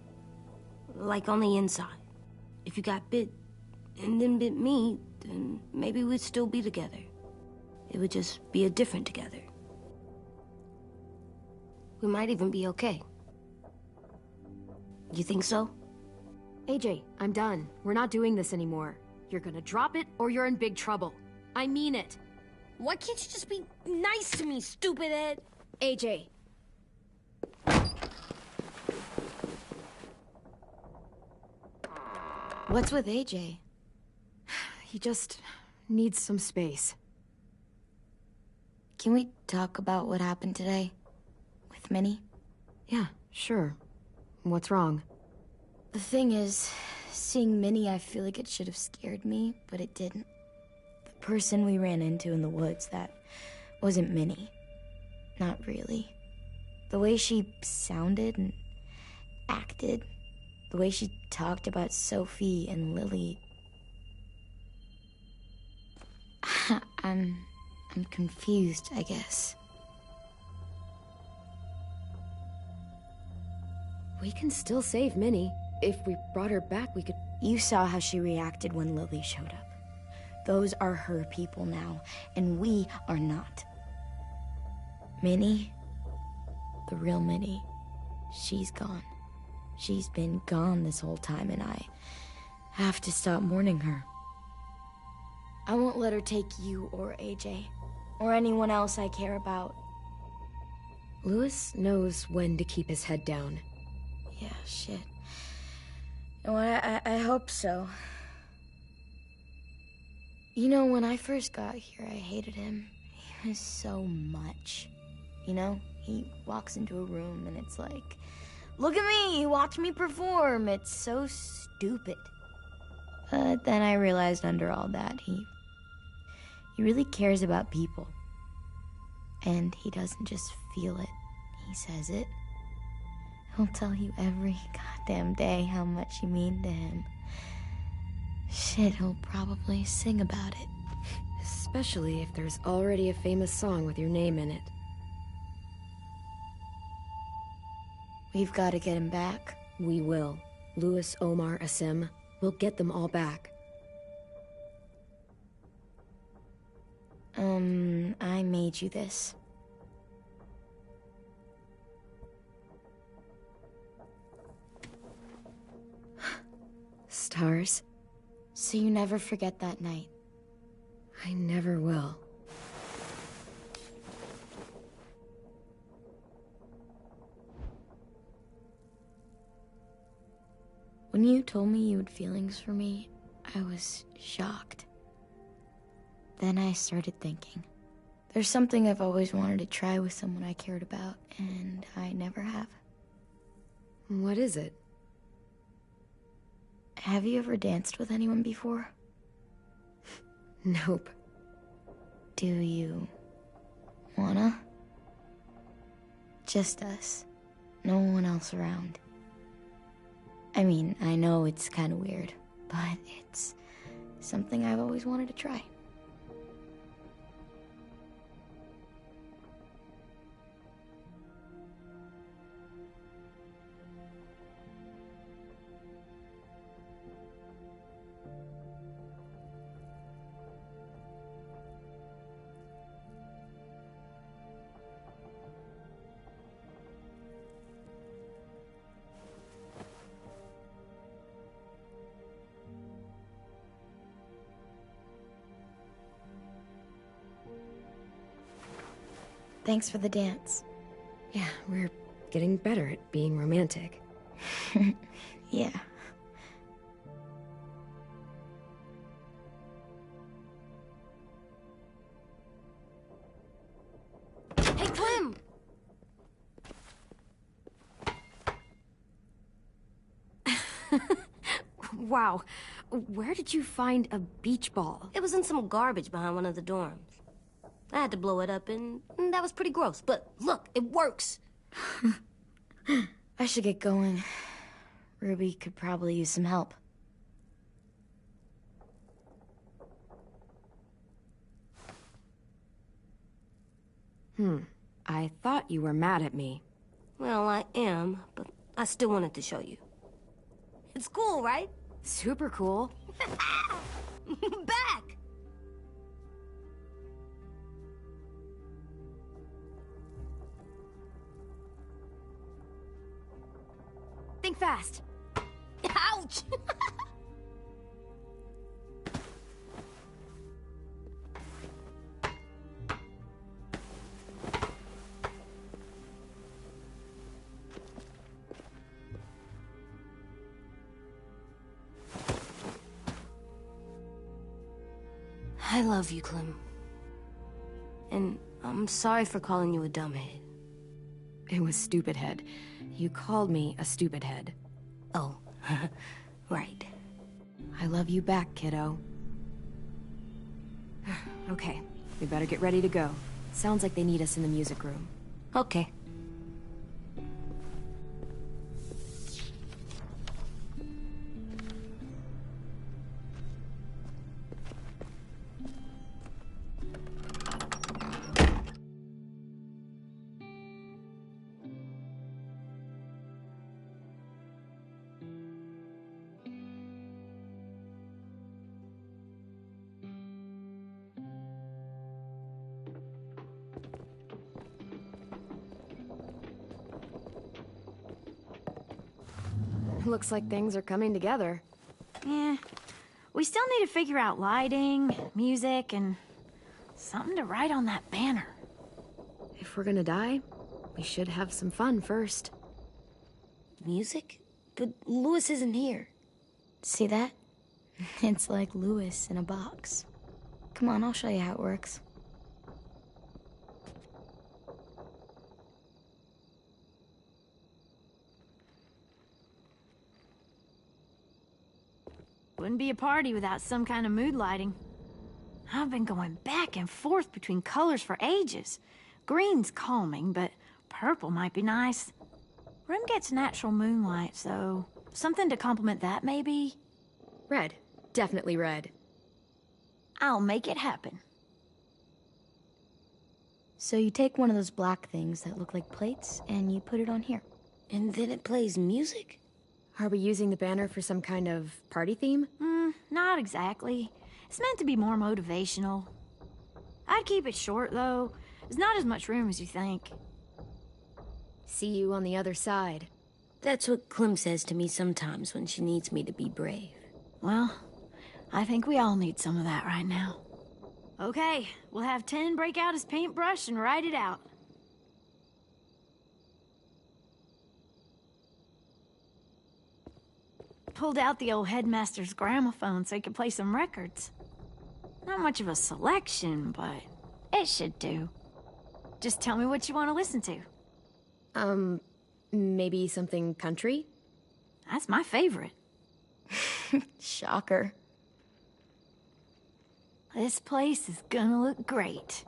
Like on the inside. If you got bit and then bit me, then maybe we'd still be together. It would just be a different together. We might even be okay. You think so? AJ, I'm done. We're not doing this anymore. You're gonna drop it or you're in big trouble. I mean it. Why can't you just be nice to me, stupid Ed? AJ. What's with AJ? He just needs some space. Can we talk about what happened today? With Minnie? Yeah, sure. What's wrong? The thing is, seeing Minnie, I feel like it should have scared me, but it didn't. The person we ran into in the woods, that wasn't Minnie. Not really. The way she sounded and acted, the way she talked about Sophie and Lily... I'm confused, I guess. We can still save Minnie. If we brought her back, we could... You saw how she reacted when Lily showed up. Those are her people now, and we are not. Minnie, the real Minnie, she's gone. She's been gone this whole time, and I have to stop mourning her. I won't let her take you or AJ, or anyone else I care about. Louis knows when to keep his head down. Yeah, shit. No, I hope so. You know, when I first got here, I hated him. He was so much. You know, he walks into a room and it's like, look at me, watch me perform. It's so stupid. But then I realized under all that, he really cares about people. And he doesn't just feel it, he says it. He'll tell you every goddamn day how much you mean to him. Shit, he'll probably sing about it. Especially if there's already a famous song with your name in it. We've got to get him back. We will. Louis, Omar, Asim. We'll get them all back. I made you this. Stars? So you never forget that night. I never will. When you told me you had feelings for me, I was shocked. Then I started thinking. There's something I've always wanted to try with someone I cared about, and I never have. What is it? Have you ever danced with anyone before? Nope. Do you wanna? Just us. No one else around. I mean, I know it's kind of weird, but it's something I've always wanted to try. Thanks for the dance. Yeah, we're getting better at being romantic. Yeah. Hey, Clem! Wow, where did you find a beach ball? It was in some garbage behind one of the dorms. I had to blow it up, and that was pretty gross. But look, it works. I should get going. Ruby could probably use some help. I thought you were mad at me. Well, I am, but I still wanted to show you. It's cool, right? Super cool. Back! Think fast. Ouch! I love you, Clem. And I'm sorry for calling you a dumbhead. It was stupid head. You called me a stupid head. Oh, right. I love you back, kiddo. Okay, we better get ready to go. Sounds like they need us in the music room. Okay. Looks like things are coming together. Yeah. We still need to figure out lighting, music, and something to write on that banner. If we're gonna die, we should have some fun first. Music? But Lewis isn't here. See that? It's like Lewis in a box. Come on, I'll show you how it works. Wouldn't be a party without some kind of mood lighting. I've been going back and forth between colors for ages. Green's calming, but purple might be nice. Room gets natural moonlight, so something to complement that, maybe? Red. Definitely red. I'll make it happen. So you take one of those black things that look like plates, and you put it on here. And then it plays music? Are we using the banner for some kind of party theme? Not exactly. It's meant to be more motivational. I'd keep it short, though. There's not as much room as you think. See you on the other side. That's what Clem says to me sometimes when she needs me to be brave. Well, I think we all need some of that right now. Okay, we'll have 10 break out his paintbrush and write it out. Pulled out the old headmaster's gramophone so he could play some records. Not much of a selection, but it should do. Just tell me what you want to listen to. Maybe something country? That's my favorite. Shocker. This place is gonna look great.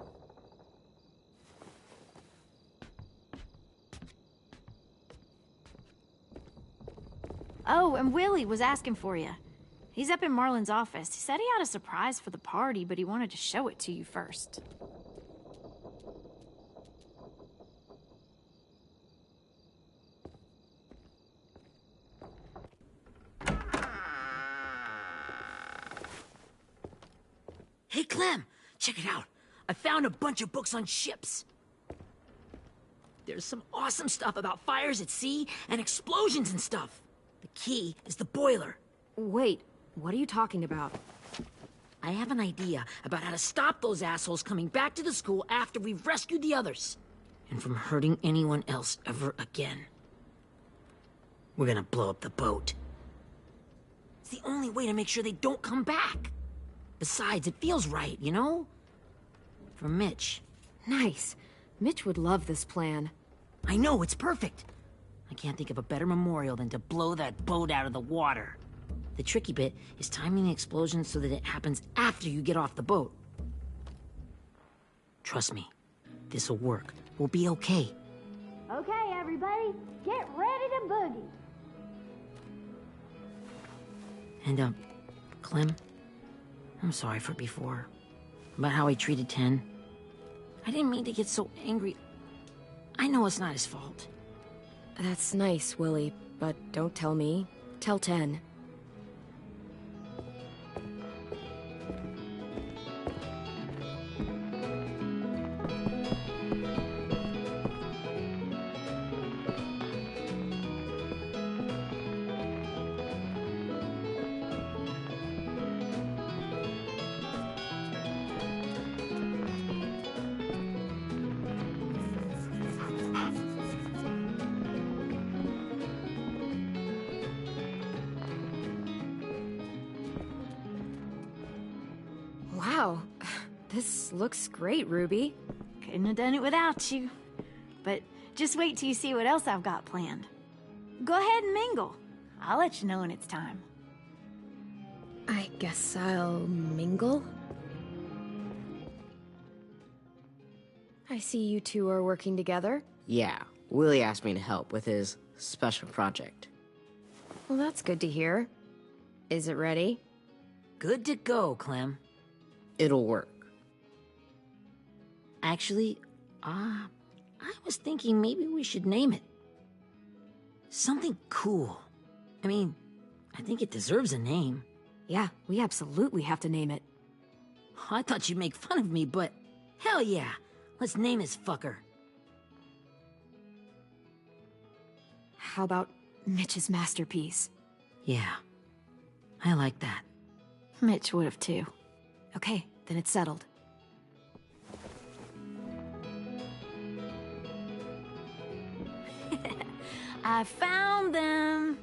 Oh, and Willie was asking for you. He's up in Marlin's office. He said he had a surprise for the party, but he wanted to show it to you first. Hey, Clem, check it out. I found a bunch of books on ships. There's some awesome stuff about fires at sea and explosions and stuff. The key is the boiler. Wait, what are you talking about? I have an idea about how to stop those assholes coming back to the school after we've rescued the others. and from hurting anyone else ever again. We're gonna blow up the boat. It's the only way to make sure they don't come back. Besides, it feels right, you know? For Mitch. Nice. Mitch would love this plan. I know, it's perfect. I can't think of a better memorial than to blow that boat out of the water. The tricky bit is timing the explosion so that it happens after you get off the boat. Trust me, this'll work. We'll be okay. Okay, everybody, get ready to boogie. And, Clem, I'm sorry for before. About how he treated Ten. I didn't mean to get so angry. I know it's not his fault. That's nice, Willie, but don't tell me. Tell 10. Wow, this looks great, Ruby. Couldn't have done it without you. But just wait till you see what else I've got planned. Go ahead and mingle. I'll let you know when it's time. I guess I'll mingle? I see you two are working together. Yeah, Willie asked me to help with his special project. Well, that's good to hear. Is it ready? Good to go, Clem. It'll work. Actually, I was thinking maybe we should name it. Something cool. I mean, I think it deserves a name. Yeah, we absolutely have to name it. I thought you'd make fun of me, but hell yeah. Let's name this fucker. How about Mitch's masterpiece? Yeah, I like that. Mitch would have too. Okay, then it's settled. I found them.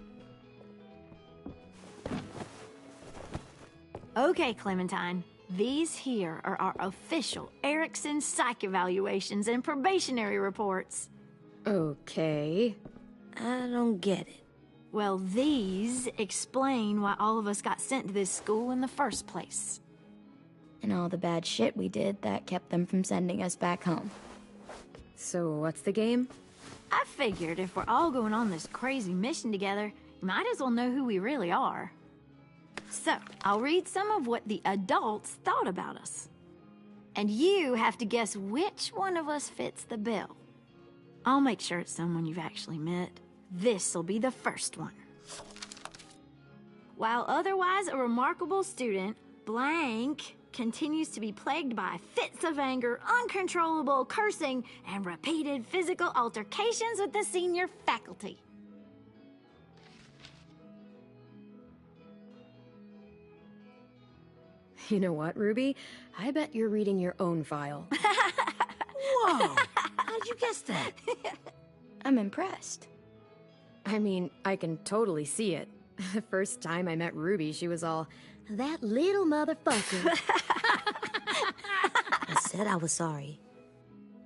Okay, Clementine. These here are our official Erickson psych evaluations and probationary reports. Okay. I don't get it. Well, these explain why all of us got sent to this school in the first place. And all the bad shit we did that kept them from sending us back home. So what's the game? I figured if we're all going on this crazy mission together, you might as well know who we really are. So, I'll read some of what the adults thought about us. And you have to guess which one of us fits the bill. I'll make sure it's someone you've actually met. This'll be the first one. While otherwise a remarkable student, blank continues to be plagued by fits of anger, uncontrollable cursing, and repeated physical altercations with the senior faculty. You know what, Ruby? I bet you're reading your own file. Whoa! How'd you guess that? I'm impressed. I mean, I can totally see it. The first time I met Ruby, she was all, "That little motherfucker." I said I was sorry.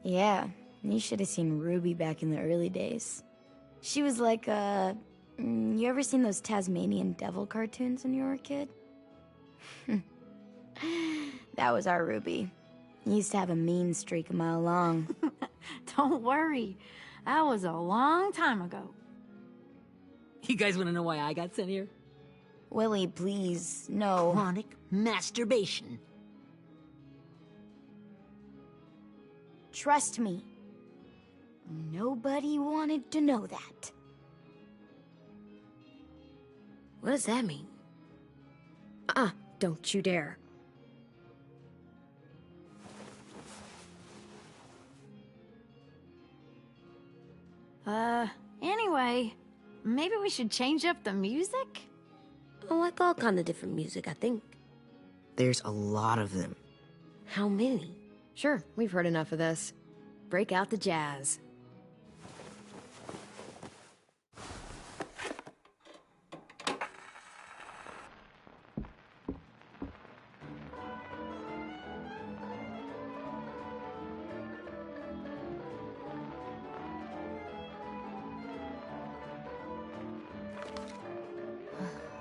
Yeah, you should have seen Ruby back in the early days. She was like, you ever seen those Tasmanian devil cartoons when you were a kid? That was our Ruby. He used to have a mean streak a mile long. Don't worry. That was a long time ago. You guys want to know why I got sent here? Willie, please, no. Chronic masturbation. Trust me. Nobody wanted to know that. What does that mean? Don't you dare. Anyway, maybe we should change up the music? I like all kind of different music, I think. There's a lot of them. How many? Sure, we've heard enough of this. break out the jazz.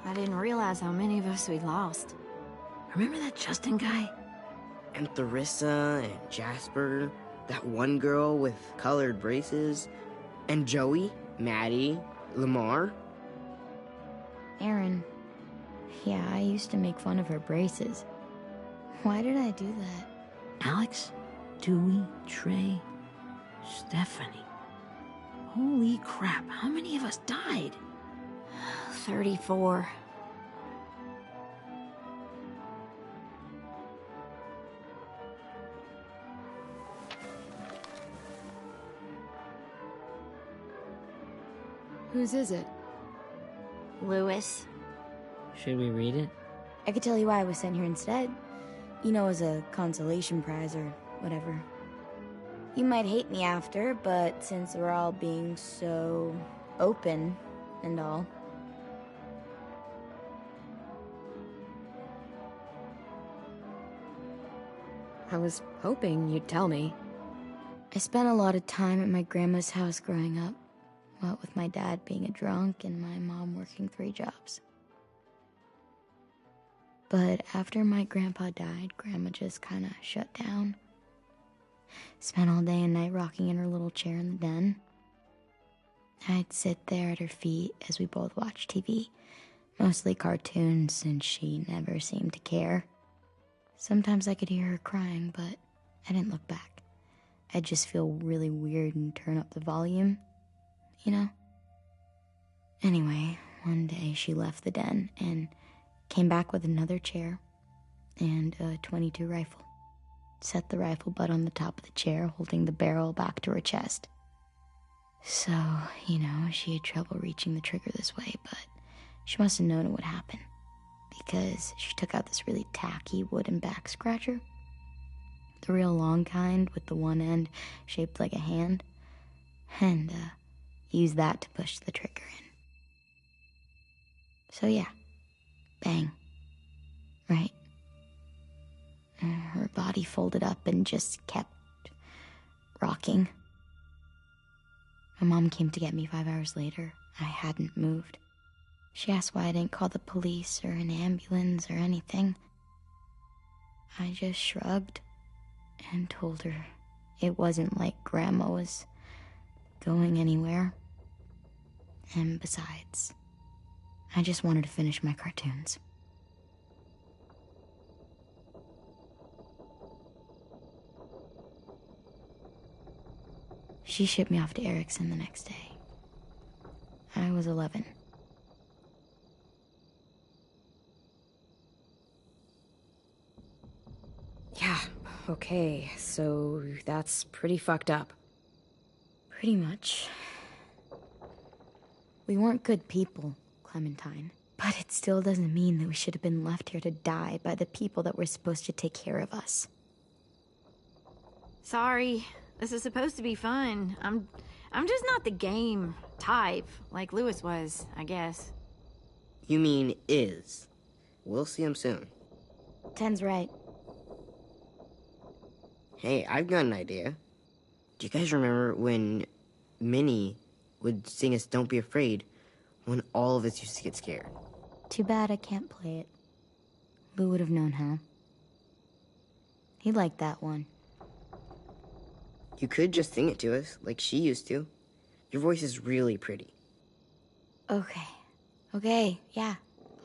I didn't realize how many of us we'd lost. Remember that Justin guy? And Theresa and Jasper, that one girl with colored braces, and Joey, Maddie, Lamar. Aaron. Yeah, I used to make fun of her braces. Why did I do that? Alex, Dewey, Trey, Stephanie. Holy crap, how many of us died? 34. Whose is it? Lewis. Should we read it? I could tell you why I was sent here instead. You know, as a consolation prize or whatever. You might hate me after, but since we're all being so open and all. I was hoping you'd tell me. I spent a lot of time at my grandma's house growing up. What with my dad being a drunk and my mom working 3 jobs. But after my grandpa died, Grandma just kinda shut down. Spent all day and night rocking in her little chair in the den. I'd sit there at her feet as we both watched TV. Mostly cartoons, since she never seemed to care. Sometimes I could hear her crying, but I didn't look back. I'd just feel really weird and turn up the volume. You know? Anyway, one day she left the den and came back with another chair and a .22 rifle. Set the rifle butt on the top of the chair, holding the barrel back to her chest. So, you know, she had trouble reaching the trigger this way, but she must have known it would happen. Because she took out this really tacky wooden back scratcher. The real long kind with the one end shaped like a hand. And, used that to push the trigger in. So yeah, bang. Right. And her body folded up and just kept rocking. My mom came to get me 5 hours later. I hadn't moved. She asked why I didn't call the police or an ambulance or anything. I just shrugged and told her it wasn't like Grandma was going anywhere. And besides, I just wanted to finish my cartoons. She shipped me off to Erickson the next day. I was 11. Yeah, okay, so that's pretty fucked up. Pretty much. We weren't good people, Clementine. But it still doesn't mean that we should have been left here to die by the people that were supposed to take care of us. Sorry. This is supposed to be fun. I'm just not the game type, like Lewis was, I guess. You mean is. We'll see him soon. Ten's right. Hey, I've got an idea. Do you guys remember when Minnie would sing us Don't Be Afraid when all of us used to get scared? Too bad I can't play it. Lou would have known how. He liked that one. You could just sing it to us, like she used to. Your voice is really pretty. Okay, yeah.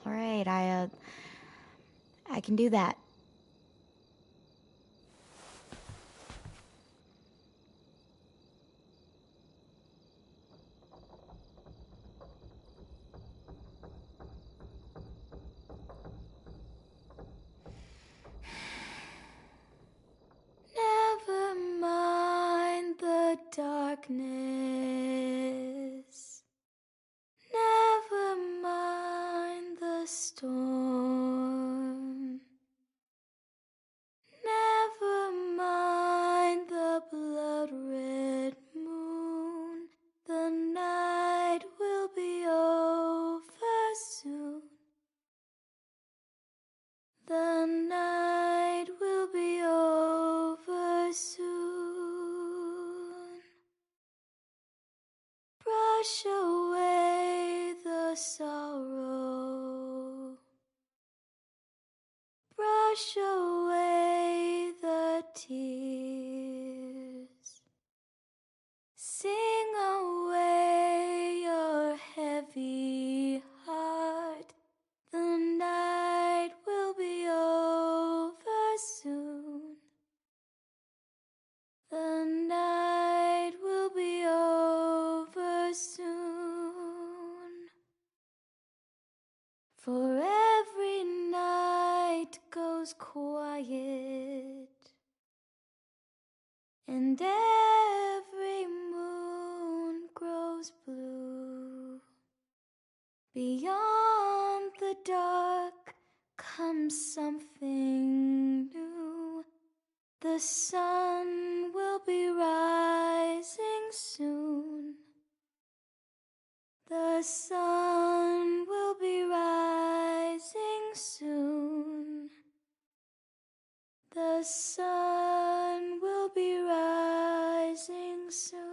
Alright, I can do that. Never mind the darkness. Never mind the storm. Brush away the sorrow. Brush away the tears. Sing away your heavy heart. The night will be over soon. The night will be over soon. For every night goes quiet, and every moon grows blue. Beyond the dark comes something new. The sun will be rising soon. The sun will be rising soon. The sun will be rising soon.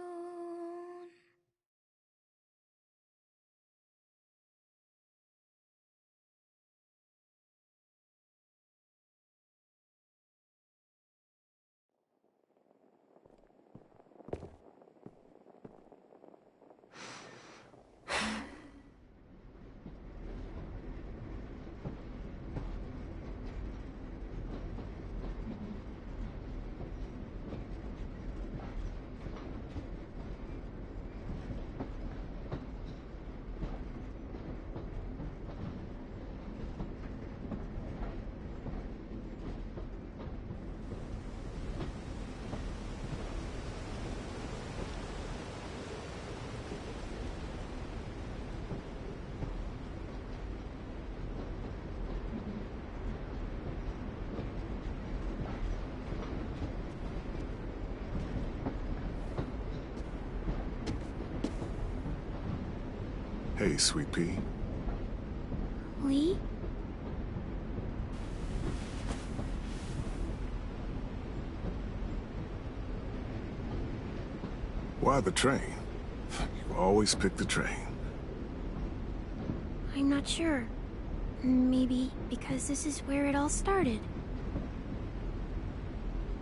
Hey, Sweet Pea. Lee? Why the train? You always pick the train. I'm not sure. Maybe because this is where it all started.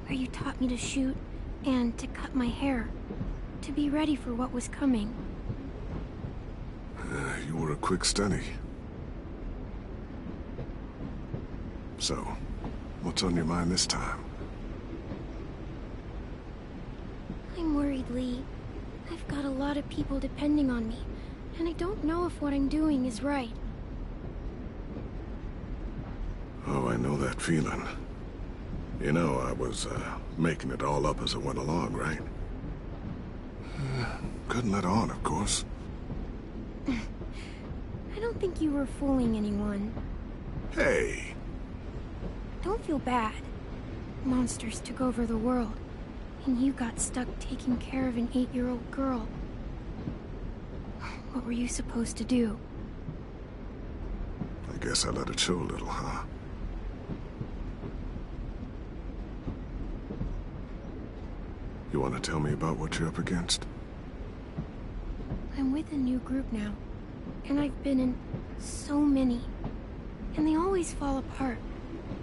Where you taught me to shoot and to cut my hair. To be ready for what was coming. You were a quick study. So, what's on your mind this time? I'm worried, Lee. I've got a lot of people depending on me, and I don't know if what I'm doing is right. Oh, I know that feeling. You know, I was, making it all up as I went along, right? Couldn't let on, of course. I don't think you were fooling anyone. Hey! Don't feel bad. Monsters took over the world, and you got stuck taking care of an 8-year-old girl. What were you supposed to do? I guess I let it show a little, huh? You want to tell me about what you're up against? I'm with a new group now, and I've been in so many, and they always fall apart.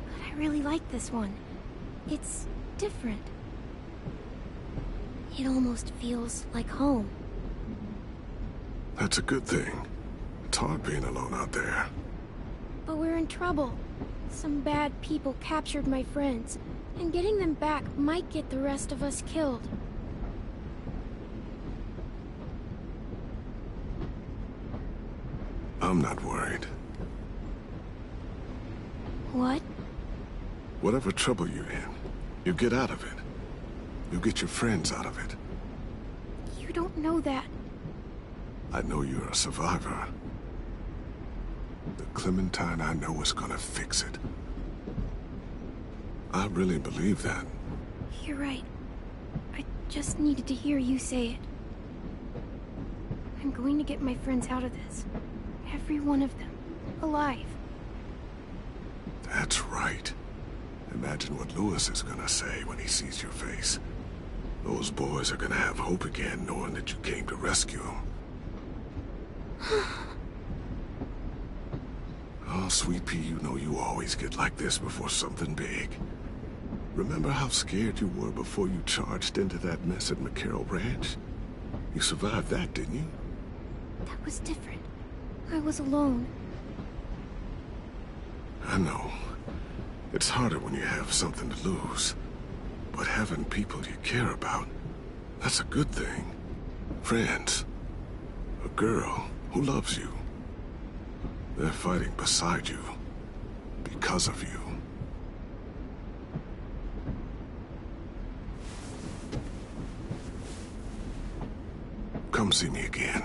But I really like this one. It's different. It almost feels like home. That's a good thing. It's hard being alone out there. But we're in trouble. Some bad people captured my friends, and getting them back might get the rest of us killed. I'm not worried. What? Whatever trouble you're in, you get out of it. You get your friends out of it. You don't know that. I know you're a survivor. The Clementine I know is gonna fix it. I really believe that. You're right. I just needed to hear you say it. I'm going to get my friends out of this. Every one of them. Alive. That's right. Imagine what Lewis is gonna say when he sees your face. Those boys are gonna have hope again, knowing that you came to rescue them. Oh, Sweet Pea, you know you always get like this before something big. Remember how scared you were before you charged into that mess at McCarroll Ranch? You survived that, didn't you? That was different. I was alone. I know. It's harder when you have something to lose. But having people you care about, that's a good thing. Friends. A girl who loves you. They're fighting beside you. Because of you. Come see me again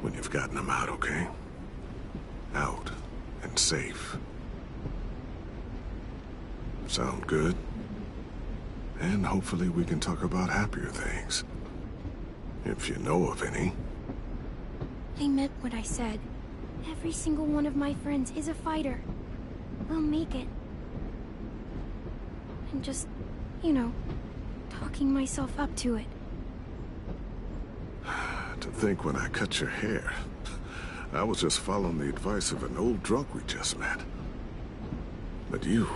when you've gotten them out, okay? Out and safe. Sound good? And hopefully we can talk about happier things. If you know of any. I meant what I said. Every single one of my friends is a fighter. We'll make it. I'm just, you know, talking myself up to it. To think when I cut your hair, I was just following the advice of an old drunk we just met. But you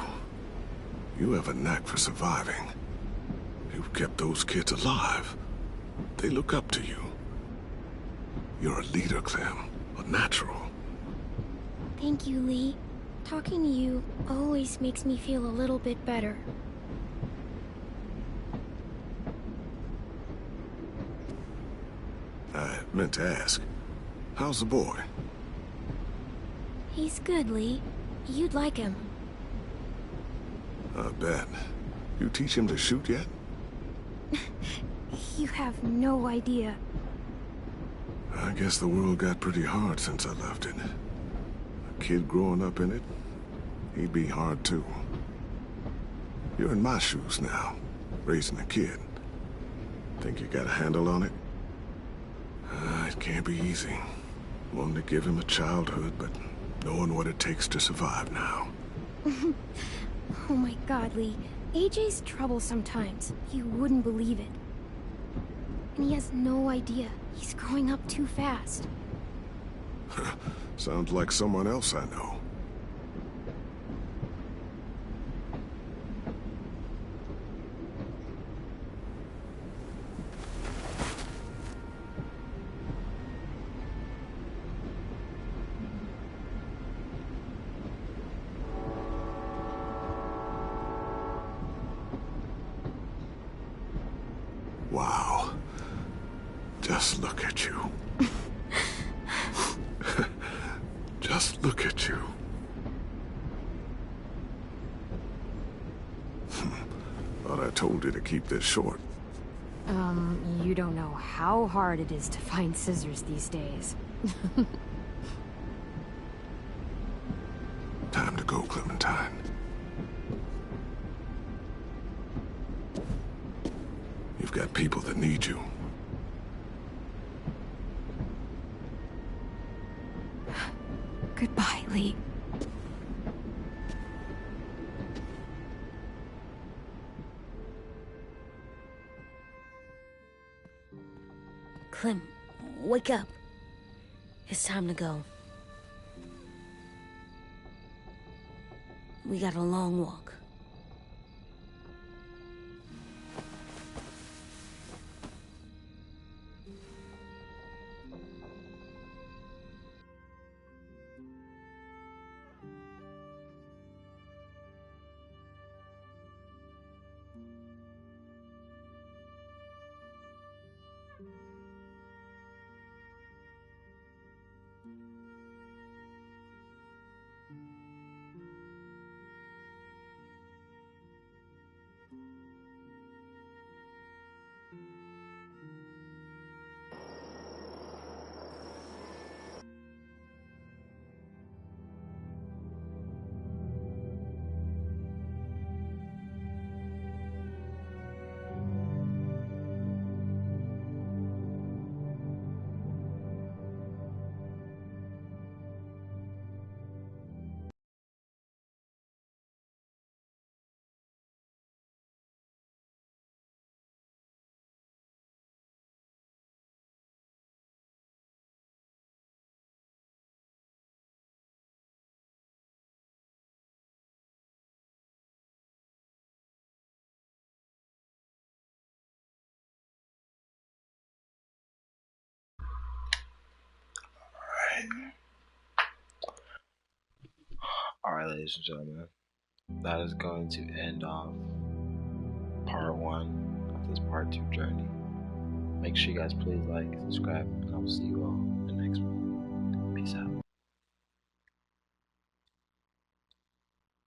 have a knack for surviving. You've kept those kids alive. They look up to you. You're a leader, Clem. A natural. Thank you, Lee. Talking to you always makes me feel a little bit better. I meant to ask, how's the boy? He's good, Lee. You'd like him. I bet. You teach him to shoot yet? You have no idea. I guess the world got pretty hard since I left it. A kid growing up in it, he'd be hard too. You're in my shoes now, raising a kid. Think you got a handle on it? It can't be easy. Wanting to give him a childhood, but knowing what it takes to survive now. Oh my god, Lee. AJ's trouble sometimes. You wouldn't believe it. And he has no idea. He's growing up too fast. Sounds like someone else I know. Wow. Just look at you. Just look at you. Thought I told you to keep this short. You don't know how hard it is to find scissors these days. Time to go, Clementine. You've got people that need you. Goodbye, Lee. Clem, wake up. It's time to go. We got a long walk. Alright, ladies and gentlemen, that is going to end off part 1 of this part 2 journey. Make sure you guys please like, subscribe, and I will see you all in the next one.